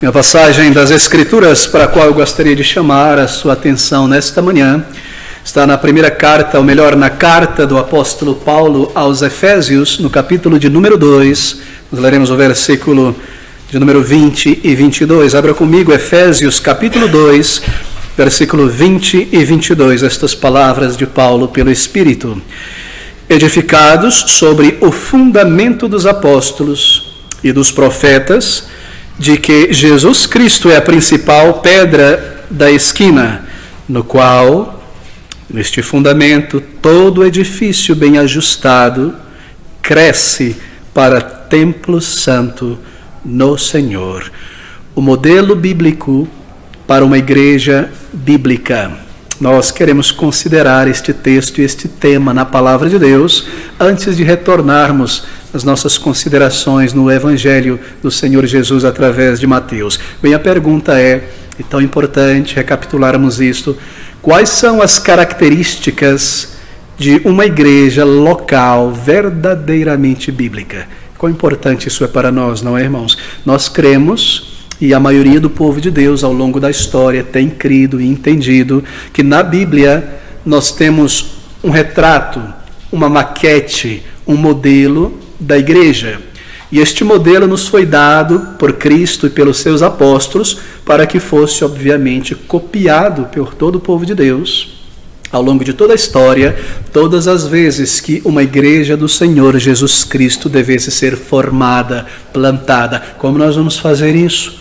A passagem das Escrituras para a qual eu gostaria de chamar a sua atenção nesta manhã está na primeira carta, ou melhor, na carta do apóstolo Paulo aos Efésios, no capítulo de número 2. Nós leremos o versículo de número 20 e 22. Abra comigo Efésios capítulo 2, versículo 20 e 22. Estas palavras de Paulo pelo Espírito. Edificados sobre o fundamento dos apóstolos e dos profetas, de que Jesus Cristo é a principal pedra da esquina, no qual, neste fundamento, todo edifício bem ajustado cresce para templo santo no Senhor. O modelo bíblico para uma igreja bíblica. Nós queremos considerar este texto e este tema na Palavra de Deus antes de retornarmos às nossas considerações no Evangelho do Senhor Jesus através de Mateus. Bem, a pergunta é tão importante recapitularmos isto: quais são as características de uma igreja local verdadeiramente bíblica? Quão importante isso é para nós, não é, irmãos? Nós cremos, e a maioria do povo de Deus ao longo da história tem crido e entendido que na Bíblia nós temos um retrato, uma maquete, um modelo da igreja. E este modelo nos foi dado por Cristo e pelos seus apóstolos para que fosse, obviamente, copiado por todo o povo de Deus ao longo de toda a história, todas as vezes que uma igreja do Senhor Jesus Cristo devesse ser formada, plantada. Como nós vamos fazer isso?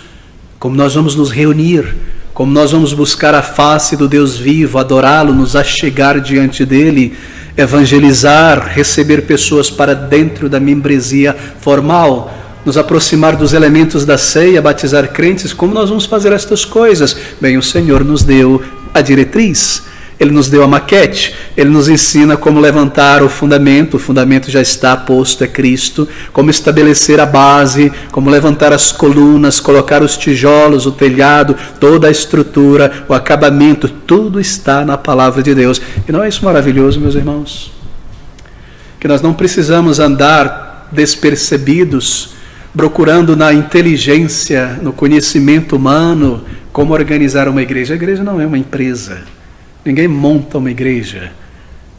Como nós vamos nos reunir, como nós vamos buscar a face do Deus vivo, adorá-lo, nos achegar diante dele, evangelizar, receber pessoas para dentro da membresia formal, nos aproximar dos elementos da ceia, batizar crentes. Como nós vamos fazer estas coisas? Bem, o Senhor nos deu a diretriz, Ele nos deu a maquete, Ele nos ensina como levantar o fundamento já está posto, é Cristo, como estabelecer a base, como levantar as colunas, colocar os tijolos, o telhado, toda a estrutura, o acabamento, tudo está na Palavra de Deus. E não é isso maravilhoso, meus irmãos? Que nós não precisamos andar despercebidos, procurando na inteligência, no conhecimento humano, como organizar uma igreja. A igreja não é uma empresa. Ninguém monta uma igreja.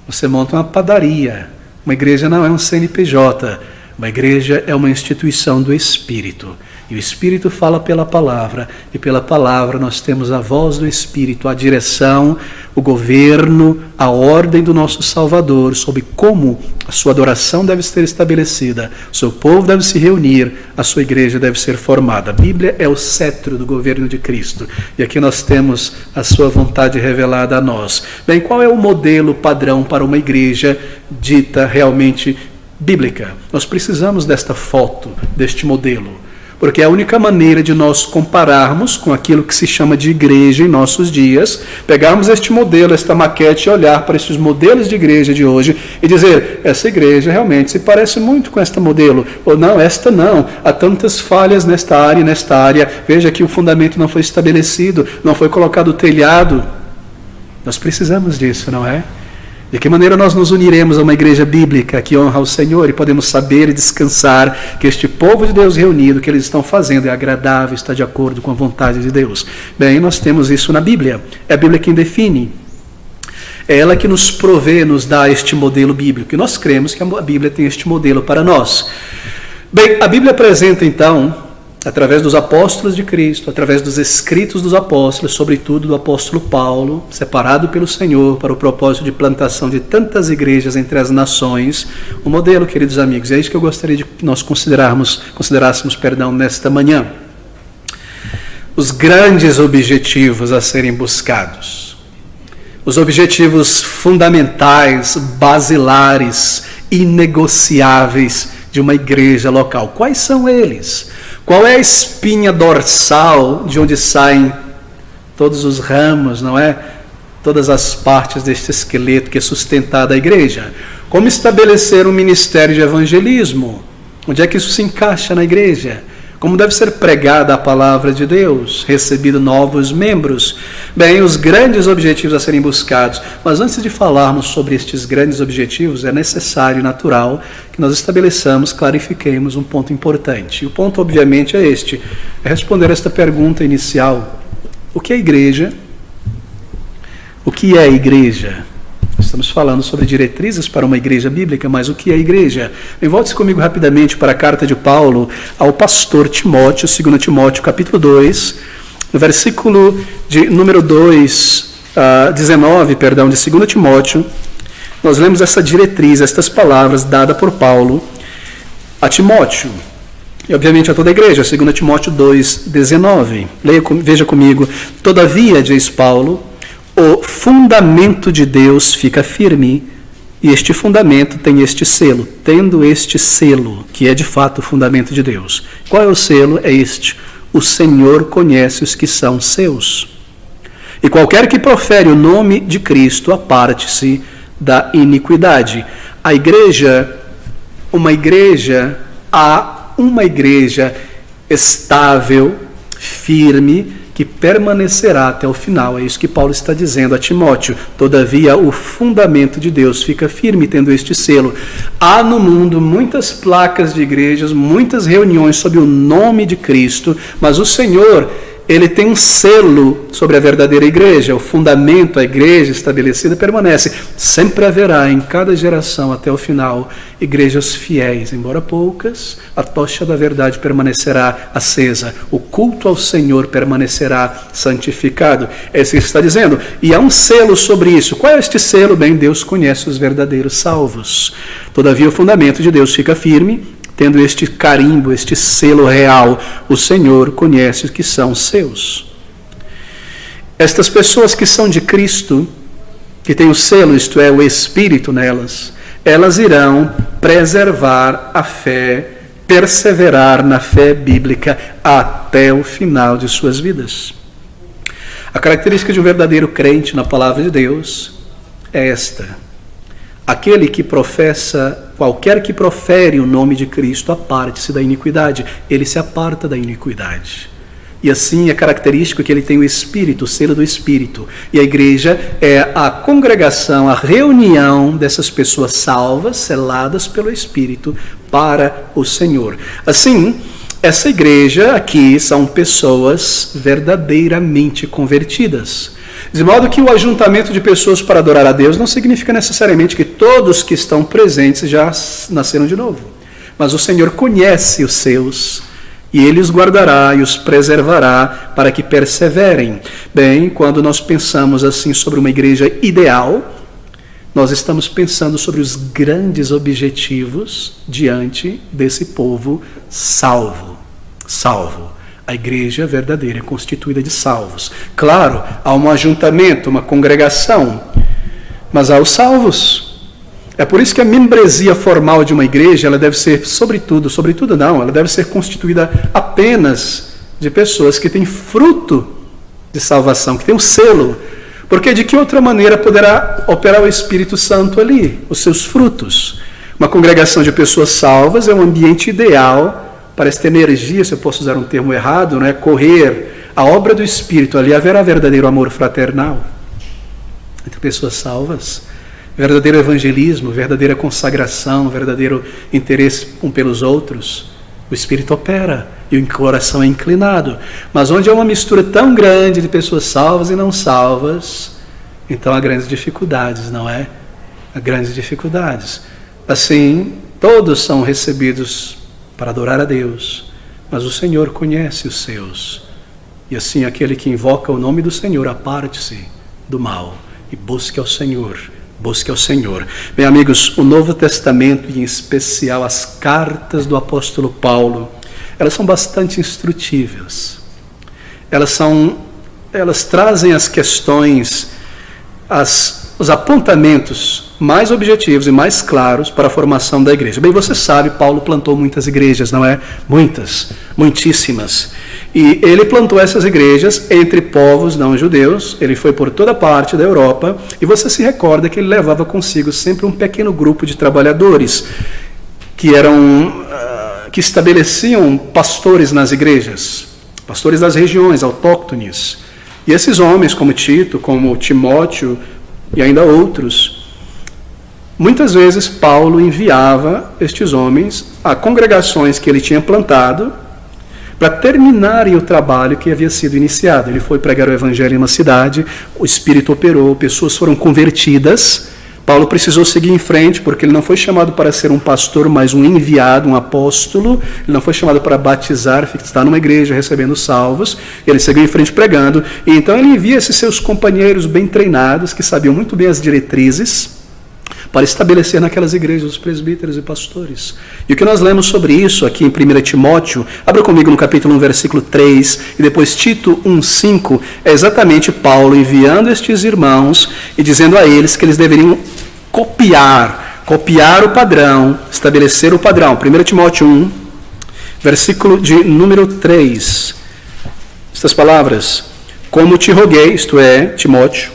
Você monta uma padaria. Uma igreja não é um CNPJ. Uma igreja é uma instituição do Espírito. E o Espírito fala pela palavra. E pela palavra nós temos a voz do Espírito, a direção, o governo, a ordem do nosso Salvador sobre como a sua adoração deve ser estabelecida, o seu povo deve se reunir, a sua igreja deve ser formada. A Bíblia é o cetro do governo de Cristo. E aqui nós temos a sua vontade revelada a nós. Bem, qual é o modelo padrão para uma igreja dita realmente bíblica? Nós precisamos desta foto, deste modelo. Porque é a única maneira de nós compararmos com aquilo que se chama de igreja em nossos dias, pegarmos este modelo, esta maquete, e olhar para esses modelos de igreja de hoje e dizer: essa igreja realmente se parece muito com esta modelo, ou não, esta não, há tantas falhas nesta área, veja que o fundamento não foi estabelecido, não foi colocado o telhado. Nós precisamos disso, não é? De que maneira nós nos uniremos a uma igreja bíblica que honra ao Senhor e podemos saber e descansar que este povo de Deus reunido, que eles estão fazendo, é agradável, está de acordo com a vontade de Deus? Bem, nós temos isso na Bíblia. É a Bíblia quem define. É ela que nos provê, nos dá este modelo bíblico. E nós cremos que a Bíblia tem este modelo para nós. Bem, a Bíblia apresenta então, através dos apóstolos de Cristo, através dos escritos dos apóstolos, sobretudo do apóstolo Paulo, separado pelo Senhor para o propósito de plantação de tantas igrejas entre as nações, um modelo, queridos amigos. É isso que eu gostaria de que nós considerássemos nesta manhã. Os grandes objetivos a serem buscados, os objetivos fundamentais, basilares, inegociáveis de uma igreja local. Quais são eles? Qual é a espinha dorsal de onde saem todos os ramos, não é? Todas as partes deste esqueleto que é sustentada a igreja? Como estabelecer um ministério de evangelismo? Onde é que isso se encaixa na igreja? Como deve ser pregada a palavra de Deus, recebido novos membros. Bem, os grandes objetivos a serem buscados. Mas antes de falarmos sobre estes grandes objetivos, é necessário e natural que nós estabeleçamos, clarifiquemos um ponto importante. E o ponto, obviamente, é este. É responder esta pergunta inicial. O que é igreja? O que é igreja? Estamos falando sobre diretrizes para uma igreja bíblica, mas o que é igreja? Volte comigo rapidamente para a carta de Paulo ao pastor Timóteo, 2 Timóteo, capítulo 2, no versículo de número 19, de 2 Timóteo, nós lemos essa diretriz, estas palavras dadas por Paulo a Timóteo, e obviamente a toda a igreja, 2 Timóteo 2, 19. Veja comigo. Todavia, diz Paulo, o fundamento de Deus fica firme, e este fundamento tem este selo. Tendo este selo, que é de fato o fundamento de Deus. Qual é o selo? É este: o Senhor conhece os que são seus. E qualquer que profere o nome de Cristo, aparte-se da iniquidade. Uma igreja estável, firme, que permanecerá até o final. É isso que Paulo está dizendo a Timóteo. Todavia, o fundamento de Deus fica firme, tendo este selo. Há no mundo muitas placas de igrejas, muitas reuniões sob o nome de Cristo, mas o Senhor, Ele tem um selo sobre a verdadeira igreja. O fundamento, a igreja estabelecida, permanece. Sempre haverá em cada geração até o final igrejas fiéis, embora poucas, a tocha da verdade permanecerá acesa. O culto ao Senhor permanecerá santificado. É isso que ele está dizendo. E há um selo sobre isso. Qual é este selo? Bem, Deus conhece os verdadeiros salvos. Todavia o fundamento de Deus fica firme, tendo este carimbo, este selo real. O Senhor conhece os que são seus. Estas pessoas que são de Cristo, que têm o selo, isto é, o Espírito nelas, elas irão preservar a fé, perseverar na fé bíblica até o final de suas vidas. A característica de um verdadeiro crente na palavra de Deus é esta: aquele que professa, qualquer que profere o nome de Cristo, aparte-se da iniquidade. Ele se aparta da iniquidade. E assim é característico que ele tem o Espírito, o selo do Espírito. E a igreja é a congregação, a reunião dessas pessoas salvas, seladas pelo Espírito, para o Senhor. Assim, essa igreja aqui são pessoas verdadeiramente convertidas. De modo que o ajuntamento de pessoas para adorar a Deus não significa necessariamente que todos que estão presentes já nasceram de novo. Mas o Senhor conhece os seus, e Ele os guardará e os preservará para que perseverem. Bem, quando nós pensamos assim sobre uma igreja ideal, nós estamos pensando sobre os grandes objetivos diante desse povo salvo. A igreja verdadeira é constituída de salvos. Claro, há um ajuntamento, uma congregação, mas há os salvos. É por isso que a membresia formal de uma igreja, ela deve ser, sobretudo não, ela deve ser constituída apenas de pessoas que têm fruto de salvação, que têm um selo. Porque de que outra maneira poderá operar o Espírito Santo ali, os seus frutos? Uma congregação de pessoas salvas é um ambiente ideal para esta energia, se eu posso usar um termo errado, né? Correr a obra do Espírito. Ali haverá verdadeiro amor fraternal entre pessoas salvas. Verdadeiro evangelismo, verdadeira consagração, verdadeiro interesse um pelos outros. O Espírito opera e o coração é inclinado. Mas onde há uma mistura tão grande de pessoas salvas e não salvas, então há grandes dificuldades, não é? Há grandes dificuldades. Assim, todos são recebidos para adorar a Deus, mas o Senhor conhece os seus. E assim, aquele que invoca o nome do Senhor, aparte-se do mal e busque ao Senhor. Busque ao Senhor. Bem, amigos, o Novo Testamento, e em especial as cartas do apóstolo Paulo, elas são bastante instrutivas. Elas trazem as questões, os apontamentos mais objetivos e mais claros para a formação da igreja. Bem, você sabe, Paulo plantou muitas igrejas, não é? Muitíssimas. E ele plantou essas igrejas entre povos não judeus. Ele foi por toda parte da Europa, e você se recorda que ele levava consigo sempre um pequeno grupo de trabalhadores que que estabeleciam pastores nas igrejas, pastores das regiões autóctones. E esses homens, como Tito, como Timóteo e ainda outros, muitas vezes Paulo enviava estes homens a congregações que ele tinha plantado para terminarem o trabalho que havia sido iniciado. Ele foi pregar o evangelho em uma cidade, o Espírito operou, pessoas foram convertidas. Paulo precisou seguir em frente, porque ele não foi chamado para ser um pastor, mas um enviado, um apóstolo. Ele não foi chamado para batizar, estar numa igreja recebendo salvos. Ele seguiu em frente pregando. E então ele envia esses seus companheiros bem treinados, que sabiam muito bem as diretrizes, para estabelecer naquelas igrejas os presbíteros e pastores. E o que nós lemos sobre isso aqui em 1 Timóteo, abra comigo no capítulo 1, versículo 3, e depois Tito 1,5, é exatamente Paulo enviando estes irmãos e dizendo a eles que eles deveriam copiar o padrão, estabelecer o padrão. 1 Timóteo 1, versículo de número 3. Estas palavras: como te roguei, isto é, Timóteo,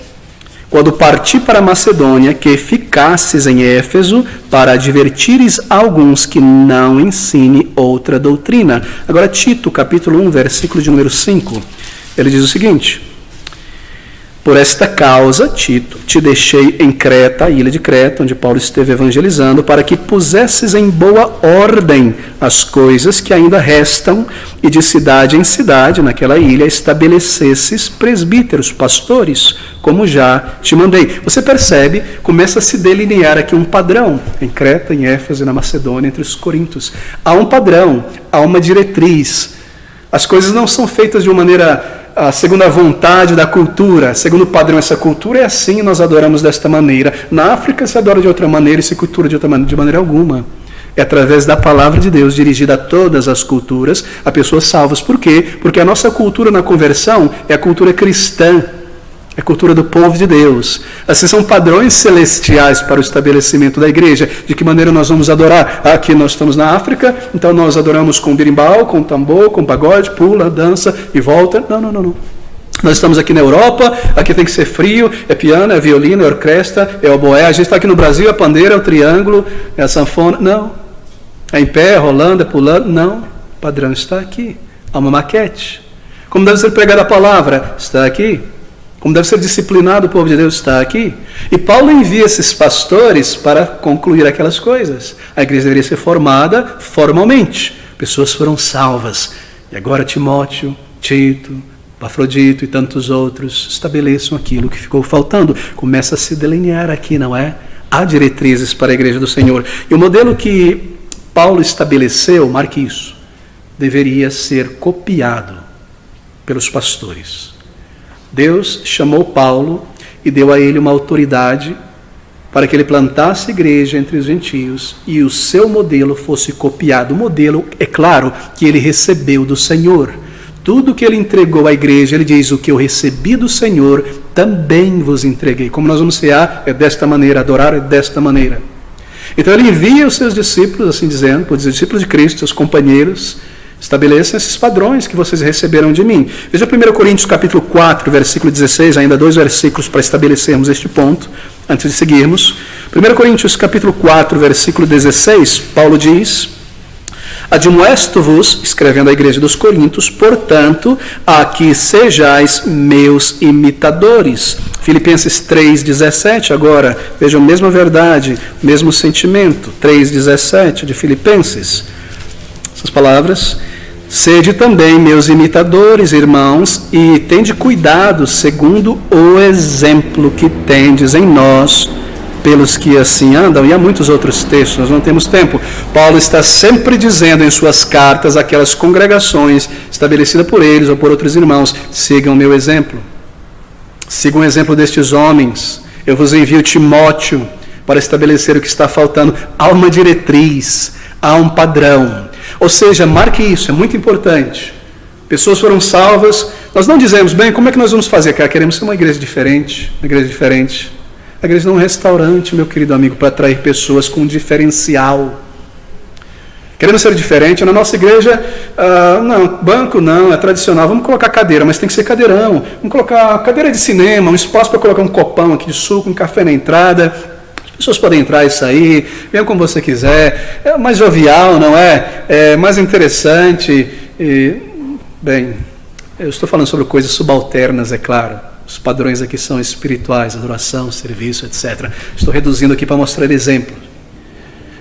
quando parti para a Macedônia, que ficasses em Éfeso, para advertires alguns que não ensine outra doutrina. Agora Tito, capítulo 1, versículo de número 5, ele diz o seguinte: por esta causa, Tito, te deixei em Creta, a ilha de Creta, onde Paulo esteve evangelizando, para que pusesses em boa ordem as coisas que ainda restam, e de cidade em cidade, naquela ilha, estabelecesses presbíteros, pastores, como já te mandei. Você percebe, começa a se delinear aqui um padrão, em Creta, em Éfeso e na Macedônia, entre os coríntios. Há um padrão, há uma diretriz. As coisas não são feitas de uma maneira segundo a vontade da cultura, segundo o padrão. Essa cultura é assim, nós adoramos desta maneira. Na África se adora de outra maneira e se cultura de outra maneira, de maneira alguma. É através da palavra de Deus, dirigida a todas as culturas, a pessoas salvas. Por quê? Porque a nossa cultura na conversão é a cultura cristã, é a cultura do povo de Deus. Assim, são padrões celestiais para o estabelecimento da igreja. De que maneira nós vamos adorar? Aqui nós estamos na África, então nós adoramos com berimbau, com tambor, com pagode, pula, dança e volta. Não. Nós estamos aqui na Europa, aqui tem que ser frio, é piano, é violino, é orquestra, é oboé. A gente está aqui no Brasil, é pandeira, é o triângulo, é a sanfona. Não. É em pé, rolando, é pulando. Não. O padrão está aqui. Há uma maquete. Como deve ser pregada a palavra? Está aqui. Como deve ser disciplinado o povo de Deus? Está aqui. E Paulo envia esses pastores para concluir aquelas coisas. A igreja deveria ser formada formalmente. Pessoas foram salvas. E agora Timóteo, Tito, Epafrodito e tantos outros estabeleçam aquilo que ficou faltando. Começa a se delinear aqui, não é? Há diretrizes para a igreja do Senhor. E o modelo que Paulo estabeleceu, marque isso, deveria ser copiado pelos pastores. Deus chamou Paulo e deu a ele uma autoridade para que ele plantasse igreja entre os gentios e o seu modelo fosse copiado. O modelo, é claro, que ele recebeu do Senhor. Tudo que ele entregou à igreja, ele diz: o que eu recebi do Senhor, também vos entreguei. Como nós vamos cear, é desta maneira, adorar é desta maneira. Então ele envia os seus discípulos, assim dizendo, por discípulos de Cristo, seus companheiros, estabeleçam esses padrões que vocês receberam de mim. Veja 1 Coríntios capítulo 4, versículo 16, ainda 2 versículos para estabelecermos este ponto, antes de seguirmos. 1 Coríntios capítulo 4, versículo 16, Paulo diz: admoesto-vos, escrevendo à igreja dos Coríntios, portanto, a que sejais meus imitadores. Filipenses 3,17, agora, vejam a mesma verdade, mesmo sentimento. 3,17 de Filipenses. Essas palavras: sede também meus imitadores, irmãos, e tende cuidado, segundo o exemplo que tendes em nós, pelos que assim andam. E há muitos outros textos, nós não temos tempo. Paulo está sempre dizendo em suas cartas àquelas congregações estabelecidas por eles ou por outros irmãos: sigam o meu exemplo. Sigam o exemplo destes homens. Eu vos envio Timóteo para estabelecer o que está faltando. Há uma diretriz, há um padrão. Ou seja, marque isso, é muito importante. Pessoas foram salvas. Nós não dizemos: bem, como é que nós vamos fazer? Queremos ser uma igreja diferente. Uma igreja diferente. A igreja não é um restaurante, meu querido amigo, para atrair pessoas com um diferencial. Queremos ser diferente. Na nossa igreja, não, banco não, é tradicional. Vamos colocar cadeira, mas tem que ser cadeirão. Vamos colocar cadeira de cinema, um espaço para colocar um copão aqui de suco, um café na entrada. As Pessoas podem entrar e sair, venham como você quiser, é mais jovial, não é? É mais interessante. Bem, eu estou falando sobre coisas subalternas, é claro. Os padrões aqui são espirituais, adoração, serviço, etc. Estou reduzindo aqui para mostrar exemplos.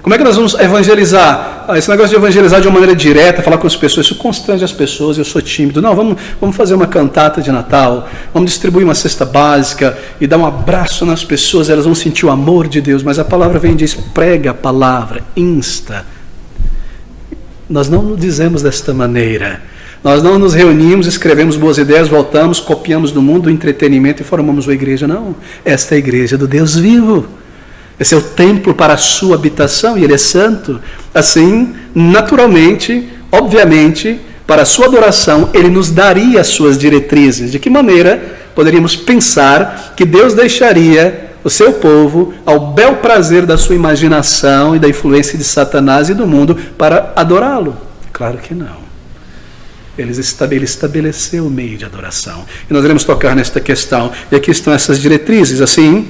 Como é que nós vamos evangelizar? Esse negócio de evangelizar de uma maneira direta, falar com as pessoas, isso constrange as pessoas, eu sou tímido. Não, vamos fazer uma cantata de Natal, vamos distribuir uma cesta básica e dar um abraço nas pessoas, elas vão sentir o amor de Deus. Mas a palavra vem e diz, prega a palavra, insta. Nós não nos dizemos desta maneira. Nós não nos reunimos, escrevemos boas ideias, voltamos, copiamos do mundo o entretenimento e formamos uma igreja. Não, esta é a igreja do Deus vivo. Esse é o templo para a sua habitação e ele é santo. Assim, naturalmente, obviamente, para a sua adoração, ele nos daria as suas diretrizes. De que maneira poderíamos pensar que Deus deixaria o seu povo ao bel prazer da sua imaginação e da influência de Satanás e do mundo para adorá-lo? Claro que não. Ele estabeleceu o meio de adoração. E nós iremos tocar nesta questão. E aqui estão essas diretrizes, assim,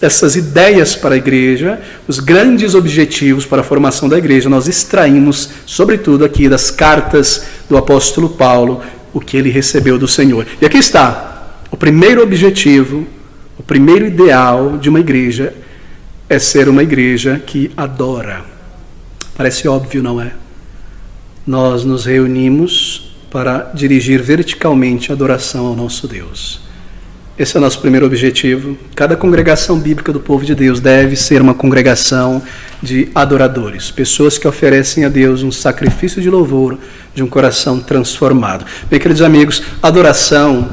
essas ideias para a igreja, os grandes objetivos para a formação da igreja. Nós extraímos, sobretudo aqui das cartas do apóstolo Paulo, o que ele recebeu do Senhor. E aqui está, o primeiro objetivo, o primeiro ideal de uma igreja é ser uma igreja que adora. Parece óbvio, não é? Nós nos reunimos para dirigir verticalmente a adoração ao nosso Deus. Esse é o nosso primeiro objetivo. Cada congregação bíblica do povo de Deus deve ser uma congregação de adoradores, pessoas que oferecem a Deus um sacrifício de louvor de um coração transformado. Bem, queridos amigos, adoração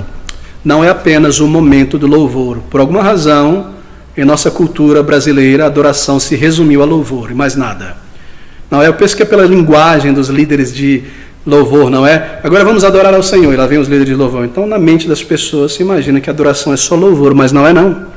não é apenas o momento do louvor. Por alguma razão, em nossa cultura brasileira, a adoração se resumiu a louvor e mais nada. Não é? Eu penso que é pela linguagem dos líderes de louvor, não é? Agora vamos adorar ao Senhor, e lá vem os líderes de louvor. Então, na mente das pessoas, se imagina que a adoração é só louvor, mas não é não.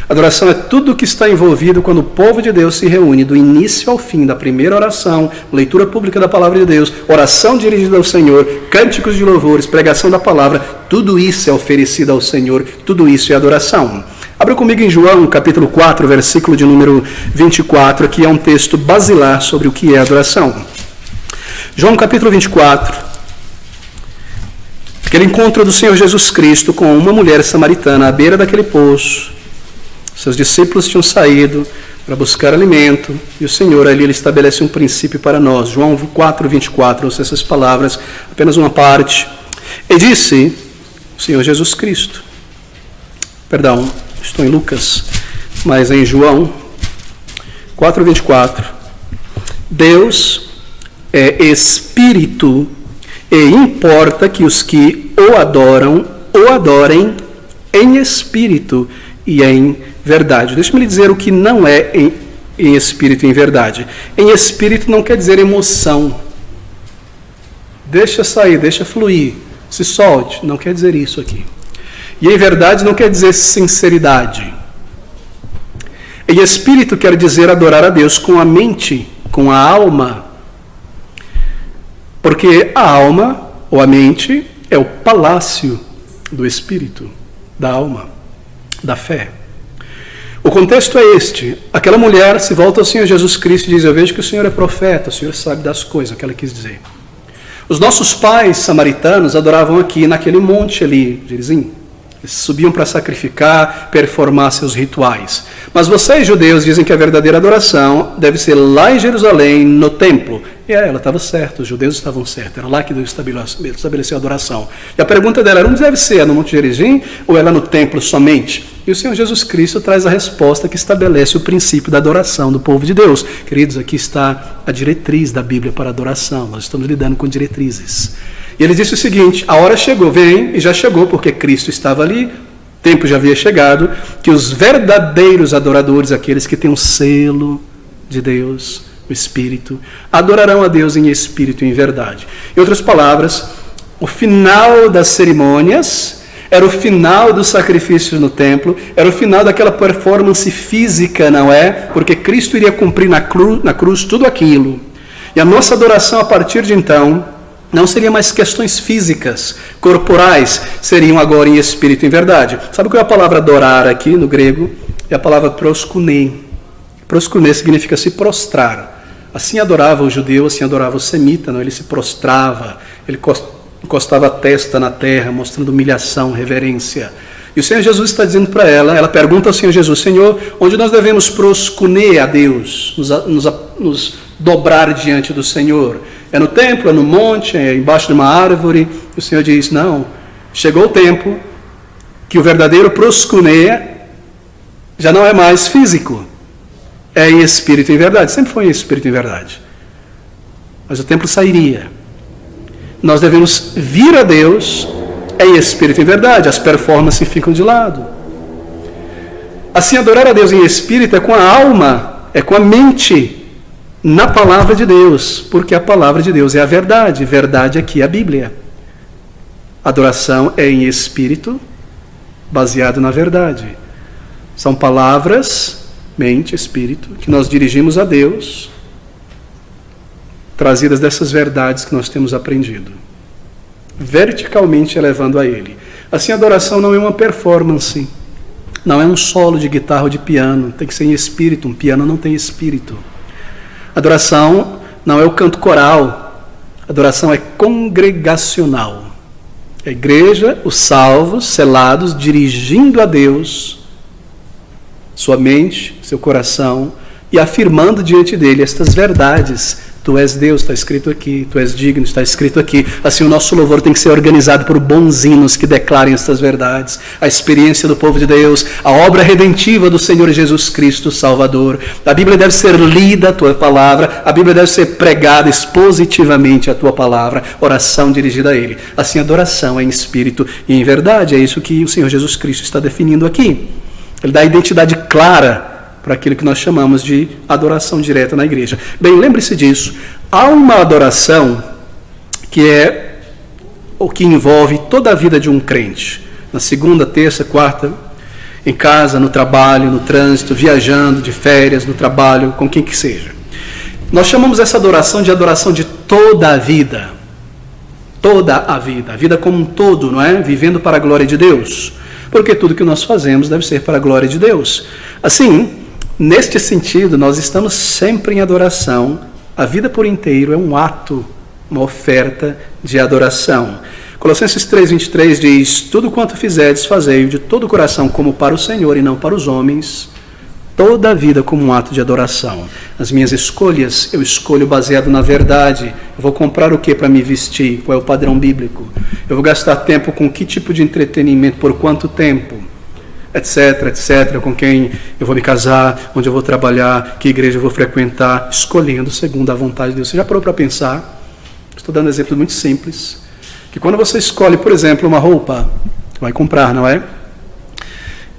Adoração é tudo o que está envolvido quando o povo de Deus se reúne, do início ao fim, da primeira oração, leitura pública da palavra de Deus, oração dirigida ao Senhor, cânticos de louvores, pregação da palavra, tudo isso é oferecido ao Senhor, tudo isso é adoração. Abra comigo em João, capítulo 4, versículo de número 24, aqui é um texto basilar sobre o que é adoração. João capítulo 24, aquele encontro do Senhor Jesus Cristo com uma mulher samaritana à beira daquele poço. Seus discípulos tinham saído para buscar alimento e o Senhor ali ele estabelece um princípio para nós. João 4, 24, ouça essas palavras, apenas uma parte. E disse o Senhor Jesus Cristo, perdão, estou em Lucas, mas em João 4, 24, Deus é Espírito, e importa que os que o adorem em Espírito e em verdade. Deixa-me lhe dizer o que não é em Espírito e em verdade. Em Espírito não quer dizer emoção. Deixa sair, deixa fluir, se solte. Não quer dizer isso aqui. E em verdade não quer dizer sinceridade. Em Espírito quer dizer adorar a Deus com a mente, com a alma. Porque a alma, ou a mente, é o palácio do Espírito, da alma, da fé. O contexto é este. Aquela mulher se volta ao Senhor Jesus Cristo e diz, eu vejo que o Senhor é profeta, o Senhor sabe das coisas, o que ela quis dizer. Os nossos pais samaritanos adoravam aqui, naquele monte ali, Gerizim. Eles subiam para sacrificar, performar seus rituais. Mas vocês, judeus, dizem que a verdadeira adoração deve ser lá em Jerusalém, no templo. E ela estava certa, os judeus estavam certos. Era lá que Deus estabeleceu a adoração. E a pergunta dela era, onde deve ser? É no Monte Gerizim ou é lá no templo somente? E o Senhor Jesus Cristo traz a resposta que estabelece o princípio da adoração do povo de Deus. Queridos, aqui está a diretriz da Bíblia para a adoração. Nós estamos lidando com diretrizes. E ele disse o seguinte, a hora chegou, vem, e já chegou, porque Cristo estava ali, o tempo já havia chegado, que os verdadeiros adoradores, aqueles que têm um selo de Deus, o Espírito, adorarão a Deus em espírito e em verdade. Em outras palavras, o final das cerimônias era o final dos sacrifícios no templo, era o final daquela performance física, não é? Porque Cristo iria cumprir na cruz tudo aquilo. E a nossa adoração a partir de então não seriam mais questões físicas, corporais, seriam agora em espírito e em verdade. Sabe qual é a palavra adorar aqui no grego? É a palavra proskunê. Proscuner significa se prostrar. Assim adorava o judeu, assim adorava o semita, não? Ele se prostrava, ele encostava a testa na terra, mostrando humilhação, reverência. E o Senhor Jesus está dizendo para ela pergunta ao Senhor Jesus: Senhor, onde nós devemos proscuner a Deus, nos dobrar diante do Senhor? É no templo, é no monte, é embaixo de uma árvore? E o Senhor diz: não, chegou o tempo que o verdadeiro proscuneia já não é mais físico, é em espírito e em verdade. Sempre foi em espírito e em verdade. Mas o templo sairia. Nós devemos vir a Deus em espírito e em verdade. As performances ficam de lado. Assim, adorar a Deus em espírito é com a alma, é com a mente, na palavra de Deus, porque a palavra de Deus é a verdade. Verdade aqui é a Bíblia. Adoração é em espírito, baseado na verdade. São palavras, mente, espírito, que nós dirigimos a Deus, trazidas dessas verdades que nós temos aprendido, verticalmente elevando a Ele. Assim, a adoração não é uma performance, não é um solo de guitarra ou de piano, tem que ser em espírito. Um piano não tem espírito. Adoração não é o canto coral, adoração é congregacional. A igreja, os salvos, selados, dirigindo a Deus sua mente, seu coração, e afirmando diante dele estas verdades. Tu és Deus, está escrito aqui. Tu és digno, está escrito aqui. Assim, o nosso louvor tem que ser organizado por bons hinos que declarem estas verdades. A experiência do povo de Deus, a obra redentiva do Senhor Jesus Cristo, Salvador. A Bíblia deve ser lida, a tua palavra. A Bíblia deve ser pregada expositivamente, a tua palavra. Oração dirigida a Ele. Assim, adoração é em espírito e em verdade. É isso que o Senhor Jesus Cristo está definindo aqui. Ele dá identidade clara para aquilo que nós chamamos de adoração direta na igreja. Bem, lembre-se disso. Há uma adoração que é o que envolve toda a vida de um crente. Na segunda, terça, quarta, em casa, no trabalho, no trânsito, viajando, de férias, no trabalho, com quem que seja. Nós chamamos essa adoração de toda a vida. Toda a vida como um todo, não é? Vivendo para a glória de Deus. Porque tudo que nós fazemos deve ser para a glória de Deus. Assim, neste sentido, nós estamos sempre em adoração. A vida por inteiro é um ato, uma oferta de adoração. Colossenses 3:23 diz: tudo quanto fizerdes, fazei-o de todo o coração, como para o Senhor e não para os homens. Toda a vida como um ato de adoração. As minhas escolhas, eu escolho baseado na verdade. Eu vou comprar o que para me vestir? Qual é o padrão bíblico? Eu vou gastar tempo com que tipo de entretenimento? Por quanto tempo? Etc, etc. Com quem eu vou me casar? Onde eu vou trabalhar? Que igreja eu vou frequentar? Escolhendo segundo a vontade de Deus. Você já parou para pensar? Estou dando um exemplo muito simples. Que quando você escolhe, por exemplo, uma roupa, vai comprar, não é?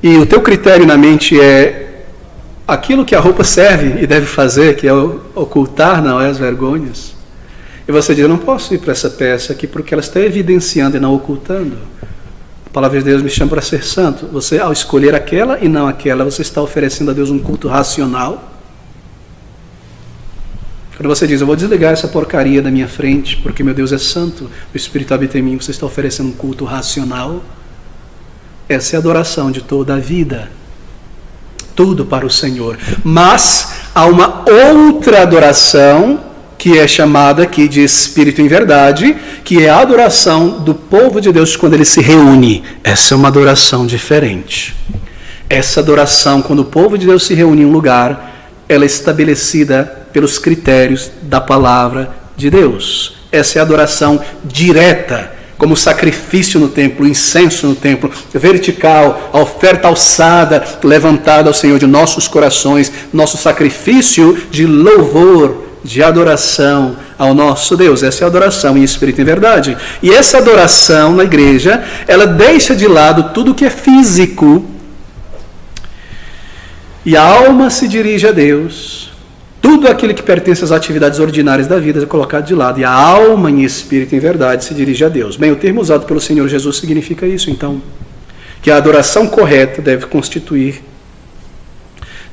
E o teu critério na mente é aquilo que a roupa serve e deve fazer, que é ocultar, não é, as vergonhas. E você diz: eu não posso ir para essa peça aqui porque ela está evidenciando e não ocultando. A palavra de Deus me chama para ser santo. Você, ao escolher aquela e não aquela, você está oferecendo a Deus um culto racional. Quando você diz: eu vou desligar essa porcaria da minha frente porque meu Deus é santo, o Espírito habita em mim, você está oferecendo um culto racional. Essa é a adoração de toda a vida. Tudo para o Senhor. Mas há uma outra adoração que é chamada aqui de espírito em verdade, que é a adoração do povo de Deus quando ele se reúne. Essa é uma adoração diferente. Essa adoração, quando o povo de Deus se reúne em um lugar, ela é estabelecida pelos critérios da palavra de Deus. Essa é a adoração direta, como o sacrifício no templo, o incenso no templo, vertical, a oferta alçada, levantada ao Senhor de nossos corações, nosso sacrifício de louvor, de adoração ao nosso Deus. Essa é a adoração em espírito e em verdade. E essa adoração na igreja, ela deixa de lado tudo que é físico. E a alma se dirige a Deus. Tudo aquilo que pertence às atividades ordinárias da vida é colocado de lado. E a alma em espírito e em verdade se dirige a Deus. Bem, o termo usado pelo Senhor Jesus significa isso, então. Que a adoração correta deve constituir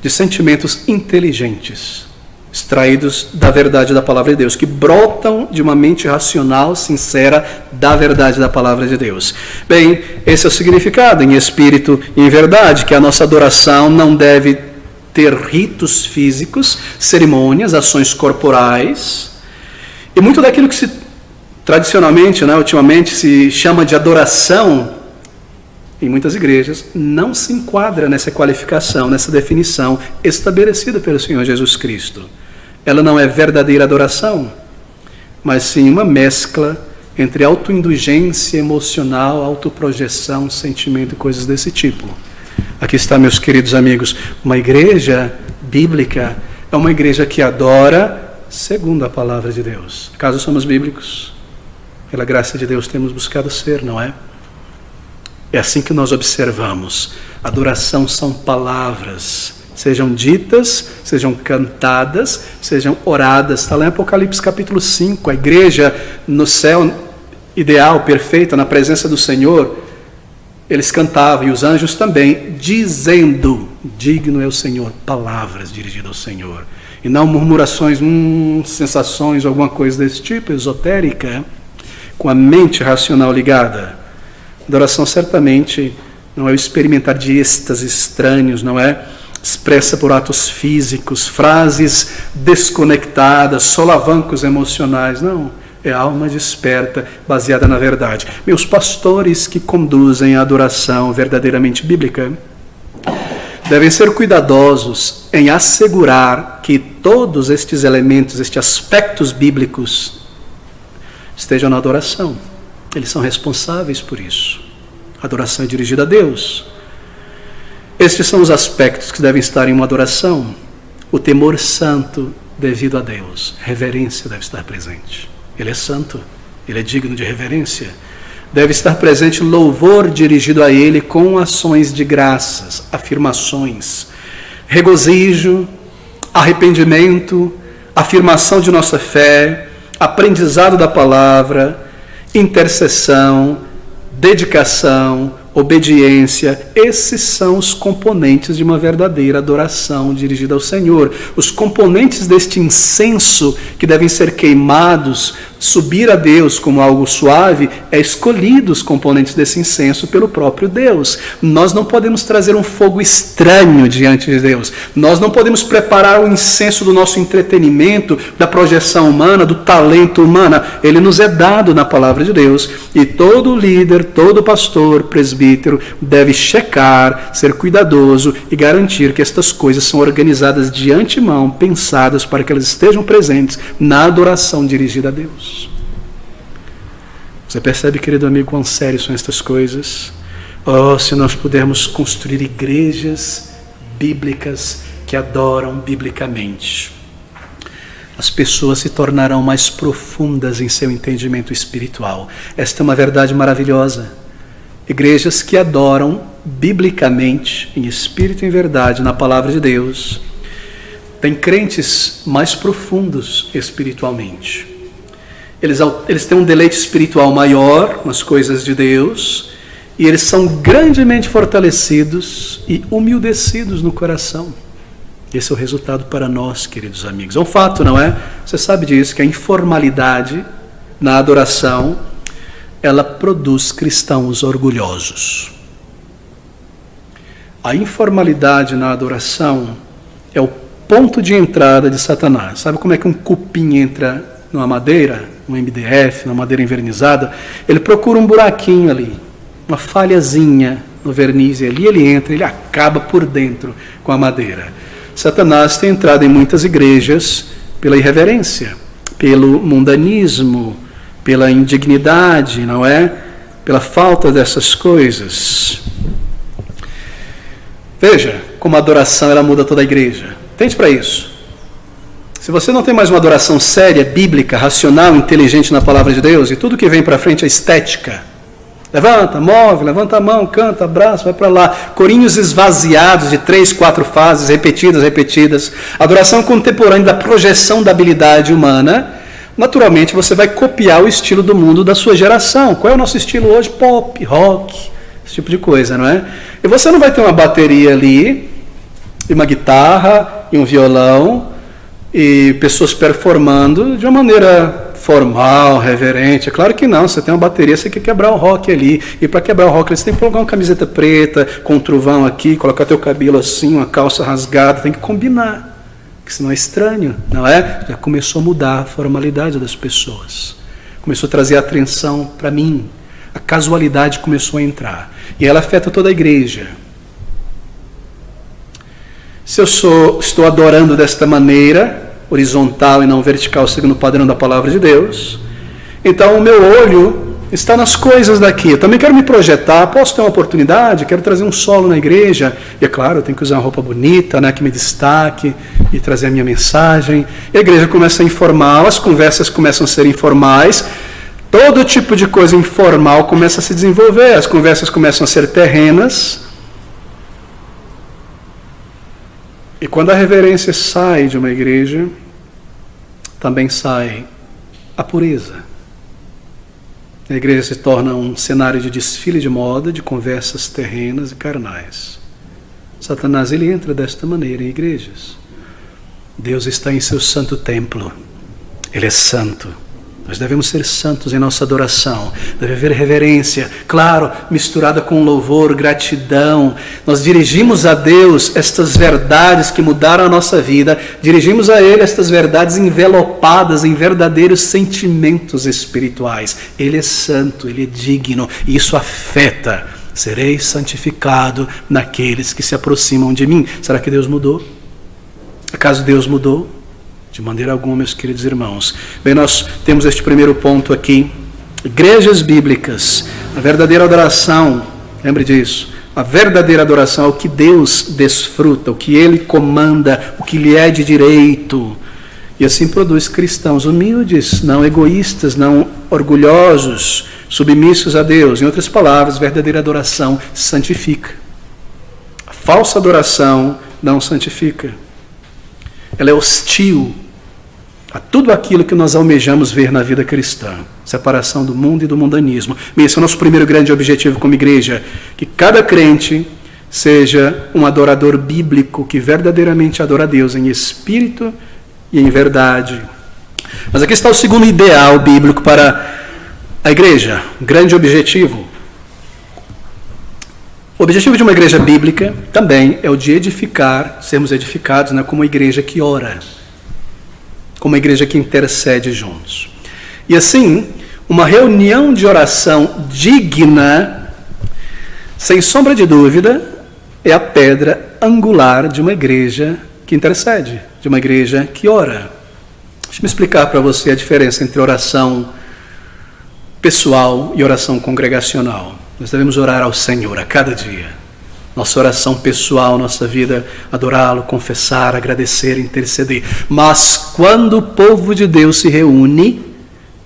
de sentimentos inteligentes, extraídos da verdade da palavra de Deus, que brotam de uma mente racional, sincera, da verdade da palavra de Deus. Bem, esse é o significado em espírito e em verdade, que a nossa adoração não deve ter ritos físicos, cerimônias, ações corporais, e muito daquilo que se tradicionalmente, ultimamente se chama de adoração, em muitas igrejas, não se enquadra nessa qualificação, nessa definição estabelecida pelo Senhor Jesus Cristo. Ela não é verdadeira adoração, mas sim uma mescla entre autoindulgência emocional, autoprojeção, sentimento e coisas desse tipo. Aqui está, meus queridos amigos, uma igreja bíblica é uma igreja que adora segundo a palavra de Deus. Caso somos bíblicos, pela graça de Deus temos buscado ser, não é? É assim que nós observamos. Adoração são palavras, sejam ditas, sejam cantadas, sejam oradas. Está lá em Apocalipse capítulo 5, a igreja no céu ideal, perfeita, na presença do Senhor, eles cantavam, e os anjos também, dizendo, digno é o Senhor, palavras dirigidas ao Senhor. E não murmurações, sensações, alguma coisa desse tipo, esotérica, com a mente racional ligada. Adoração certamente não é o experimentar de êxtases estranhos, não é expressa por atos físicos, frases desconectadas, solavancos emocionais, não. É alma desperta, baseada na verdade. Meus pastores que conduzem a adoração verdadeiramente bíblica devem ser cuidadosos em assegurar que todos estes elementos, estes aspectos bíblicos estejam na adoração. Eles são responsáveis por isso. A adoração é dirigida a Deus. Estes são os aspectos que devem estar em uma adoração. O temor santo devido a Deus. Reverência deve estar presente. Ele é santo, ele é digno de reverência. Deve estar presente louvor dirigido a ele com ações de graças, afirmações, regozijo, arrependimento, afirmação de nossa fé, aprendizado da palavra, intercessão, dedicação, obediência. Esses são os componentes de uma verdadeira adoração dirigida ao Senhor. Os componentes deste incenso que devem ser queimados, subir a Deus como algo suave, é escolhido os componentes desse incenso pelo próprio Deus. Nós não podemos trazer um fogo estranho diante de Deus. Nós não podemos preparar o incenso do nosso entretenimento, da projeção humana, do talento humano. Ele nos é dado na palavra de Deus. E todo líder, todo pastor, presbítero deve checar, ser cuidadoso e garantir que estas coisas são organizadas de antemão, pensadas para que elas estejam presentes na adoração dirigida a Deus. Você percebe, querido amigo, quão sérias são estas coisas? Oh, se nós pudermos construir igrejas bíblicas que adoram biblicamente, as pessoas se tornarão mais profundas em seu entendimento espiritual. Esta é uma verdade maravilhosa. Igrejas que adoram biblicamente, em espírito e em verdade, na palavra de Deus, têm crentes mais profundos espiritualmente. Eles têm um deleite espiritual maior nas coisas de Deus, e eles são grandemente fortalecidos e humildecidos no coração. Esse é o resultado para nós, queridos amigos. É um fato, não é? Você sabe disso, que a informalidade na adoração, ela produz cristãos orgulhosos. A informalidade na adoração é o ponto de entrada de Satanás. Sabe como é que um cupim entra numa madeira, um MDF, numa madeira envernizada? Ele procura um buraquinho ali, uma falhazinha no verniz, e ali ele entra, ele acaba por dentro com a madeira. Satanás tem entrado em muitas igrejas pela irreverência, pelo mundanismo, pela indignidade, não é? Pela falta dessas coisas. Veja como a adoração ela muda toda a igreja. Tente para isso. Se você não tem mais uma adoração séria, bíblica, racional, inteligente na palavra de Deus, e tudo que vem para frente é estética. Levanta, move, levanta a mão, canta, abraça, vai para lá. Corinhos esvaziados de 3, 4 fases, repetidas. Adoração contemporânea da projeção da habilidade humana. Naturalmente você vai copiar o estilo do mundo da sua geração. Qual é o nosso estilo hoje? Pop, rock, esse tipo de coisa, não é? E você não vai ter uma bateria ali, e uma guitarra, e um violão, e pessoas performando de uma maneira formal, reverente. É claro que não, você tem uma bateria, você quer quebrar o rock ali. E para quebrar o rock, você tem que colocar uma camiseta preta, com um trovão aqui, colocar teu cabelo assim, uma calça rasgada, tem que combinar. Porque senão é estranho, não é? Já começou a mudar a formalidade das pessoas. Começou a trazer atenção para mim. A casualidade começou a entrar. E ela afeta toda a igreja. Se eu estou adorando desta maneira, horizontal e não vertical, segundo o padrão da palavra de Deus, então o meu olho está nas coisas daqui. Eu também quero me projetar, posso ter uma oportunidade, quero trazer um solo na igreja, e é claro, eu tenho que usar uma roupa bonita, né, que me destaque, e trazer a minha mensagem. E a igreja começa a informal, as conversas começam a ser informais, todo tipo de coisa informal começa a se desenvolver, as conversas começam a ser terrenas. E quando a reverência sai de uma igreja, também sai a pureza. A igreja se torna um cenário de desfile de moda, de conversas terrenas e carnais. Satanás, ele entra desta maneira em igrejas. Deus está em seu santo templo. Ele é santo. Nós devemos ser santos em nossa adoração. Deve haver reverência, claro, misturada com louvor, gratidão. Nós dirigimos a Deus estas verdades que mudaram a nossa vida. Dirigimos a Ele estas verdades envelopadas em verdadeiros sentimentos espirituais. Ele é santo, Ele é digno. E isso afeta. Serei santificado naqueles que se aproximam de mim. Será que Deus mudou? Acaso Deus mudou? De maneira alguma, meus queridos irmãos. Bem, nós temos este primeiro ponto aqui. Igrejas bíblicas. A verdadeira adoração, lembre disso. A verdadeira adoração é o que Deus desfruta, o que Ele comanda, o que lhe é de direito. E assim produz cristãos humildes, não egoístas, não orgulhosos, submissos a Deus. Em outras palavras, verdadeira adoração santifica. A falsa adoração não santifica. Ela é hostil a tudo aquilo que nós almejamos ver na vida cristã. Separação do mundo e do mundanismo. Esse é o nosso primeiro grande objetivo como igreja. Que cada crente seja um adorador bíblico que verdadeiramente adora a Deus em espírito e em verdade. Mas aqui está o segundo ideal bíblico para a igreja. Grande objetivo. O objetivo de uma igreja bíblica também é o de edificar, sermos edificados, né, como uma igreja que ora, como uma igreja que intercede juntos. E assim, uma reunião de oração digna, sem sombra de dúvida, é a pedra angular de uma igreja que intercede, de uma igreja que ora. Deixa eu explicar para você a diferença entre oração pessoal e oração congregacional. Nós devemos orar ao Senhor a cada dia. Nossa oração pessoal, nossa vida, adorá-lo, confessar, agradecer, interceder. Mas quando o povo de Deus se reúne,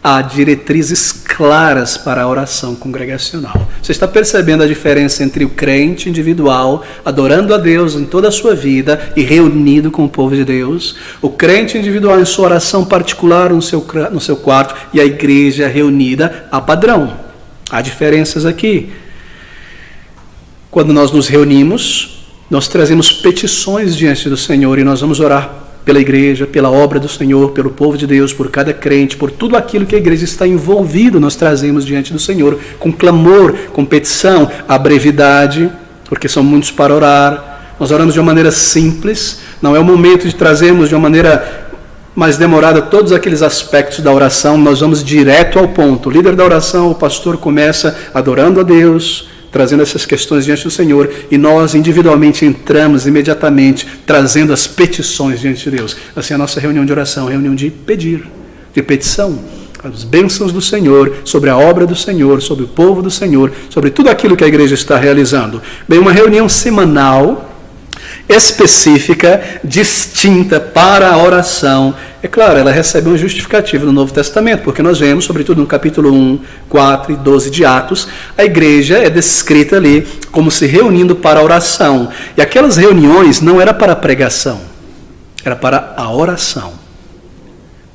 há diretrizes claras para a oração congregacional. Você está percebendo a diferença entre o crente individual, adorando a Deus em toda a sua vida e reunido com o povo de Deus? O crente individual em sua oração particular no seu quarto e a igreja reunida a padrão. Há diferenças aqui. Quando nós nos reunimos, nós trazemos petições diante do Senhor e nós vamos orar pela igreja, pela obra do Senhor, pelo povo de Deus, por cada crente, por tudo aquilo que a igreja está envolvida, nós trazemos diante do Senhor com clamor, com petição, a brevidade, porque são muitos para orar. Nós oramos de uma maneira simples, não é o momento de trazermos de uma maneira mais demorada todos aqueles aspectos da oração, nós vamos direto ao ponto. O líder da oração, o pastor, começa adorando a Deus, trazendo essas questões diante do Senhor, e nós individualmente entramos imediatamente, trazendo as petições diante de Deus. Assim, a nossa reunião de oração, reunião de pedir, de petição, as bênçãos do Senhor, sobre a obra do Senhor, sobre o povo do Senhor, sobre tudo aquilo que a igreja está realizando. Bem, uma reunião semanal, específica, distinta para a oração. É claro, ela recebe um justificativo no Novo Testamento, porque nós vemos, sobretudo no capítulo 1, 4 e 12 de Atos, a igreja é descrita ali como se reunindo para a oração. E aquelas reuniões não era para a pregação, era para a oração.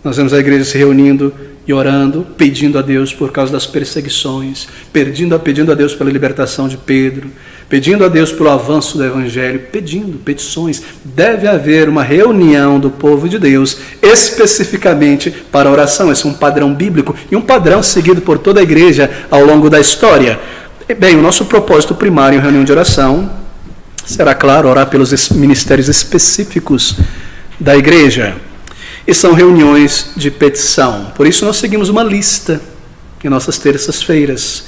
Nós vemos a igreja se reunindo e orando, pedindo a Deus por causa das perseguições, pedindo a Deus pela libertação de Pedro, pedindo a Deus pelo avanço do Evangelho, pedindo petições. Deve haver uma reunião do povo de Deus especificamente para a oração. Esse é um padrão bíblico e um padrão seguido por toda a igreja ao longo da história. Bem, o nosso propósito primário em reunião de oração será, claro, orar pelos ministérios específicos da igreja. E são reuniões de petição. Por isso nós seguimos uma lista em nossas terças-feiras.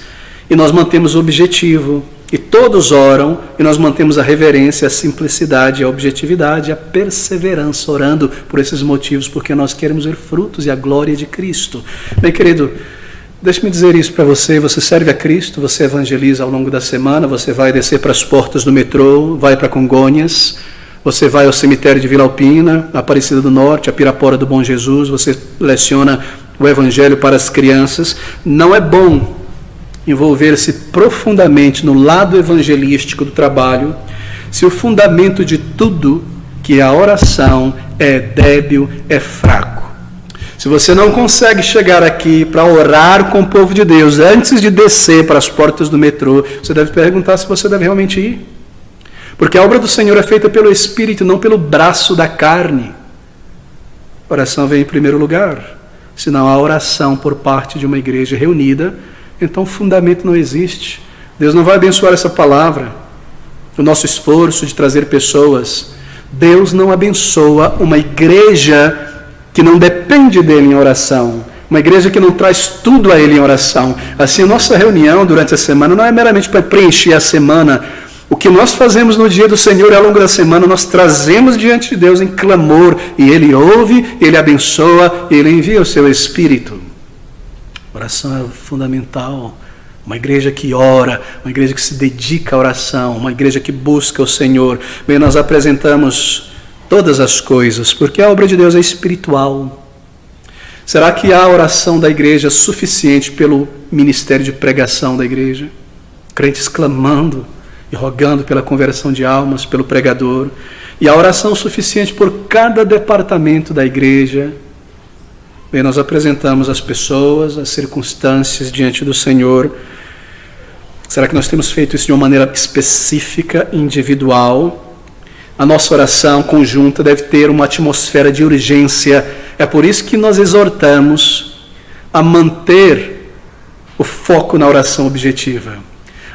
E nós mantemos o objetivo. E todos oram. E nós mantemos a reverência, a simplicidade, a objetividade, a perseverança, orando por esses motivos, porque nós queremos ver frutos e a glória de Cristo. Bem, querido, deixe-me dizer isso para você. Você serve a Cristo, você evangeliza ao longo da semana, você vai descer para as portas do metrô, vai para Congonhas, você vai ao cemitério de Vila Alpina, Aparecida do Norte, a Pirapora do Bom Jesus, você leciona o Evangelho para as crianças. Não é bom envolver-se profundamente no lado evangelístico do trabalho se o fundamento de tudo, que é a oração, é débil, é fraco. Se você não consegue chegar aqui para orar com o povo de Deus antes de descer para as portas do metrô, você deve perguntar se você deve realmente ir. Porque a obra do Senhor é feita pelo Espírito, não pelo braço da carne. A oração vem em primeiro lugar. Se não há oração por parte de uma igreja reunida, então o fundamento não existe. Deus não vai abençoar essa palavra, o nosso esforço de trazer pessoas. Deus não abençoa uma igreja que não depende dele em oração. Uma igreja que não traz tudo a ele em oração. Assim, a nossa reunião durante a semana não é meramente para preencher a semana. O que nós fazemos no dia do Senhor e ao longo da semana, nós trazemos diante de Deus em clamor, e Ele ouve, Ele abençoa, Ele envia o seu Espírito. Oração é fundamental. Uma igreja que ora, uma igreja que se dedica à oração, uma igreja que busca o Senhor. Bem, nós apresentamos todas as coisas, porque a obra de Deus é espiritual. Será que há oração da igreja suficiente pelo ministério de pregação da igreja? Crentes clamando e rogando pela conversão de almas, pelo pregador, e a oração suficiente por cada departamento da igreja. Bem, nós apresentamos as pessoas, as circunstâncias diante do Senhor. Será que nós temos feito isso de uma maneira específica, individual? A nossa oração conjunta deve ter uma atmosfera de urgência. É por isso que nós exortamos a manter o foco na oração objetiva.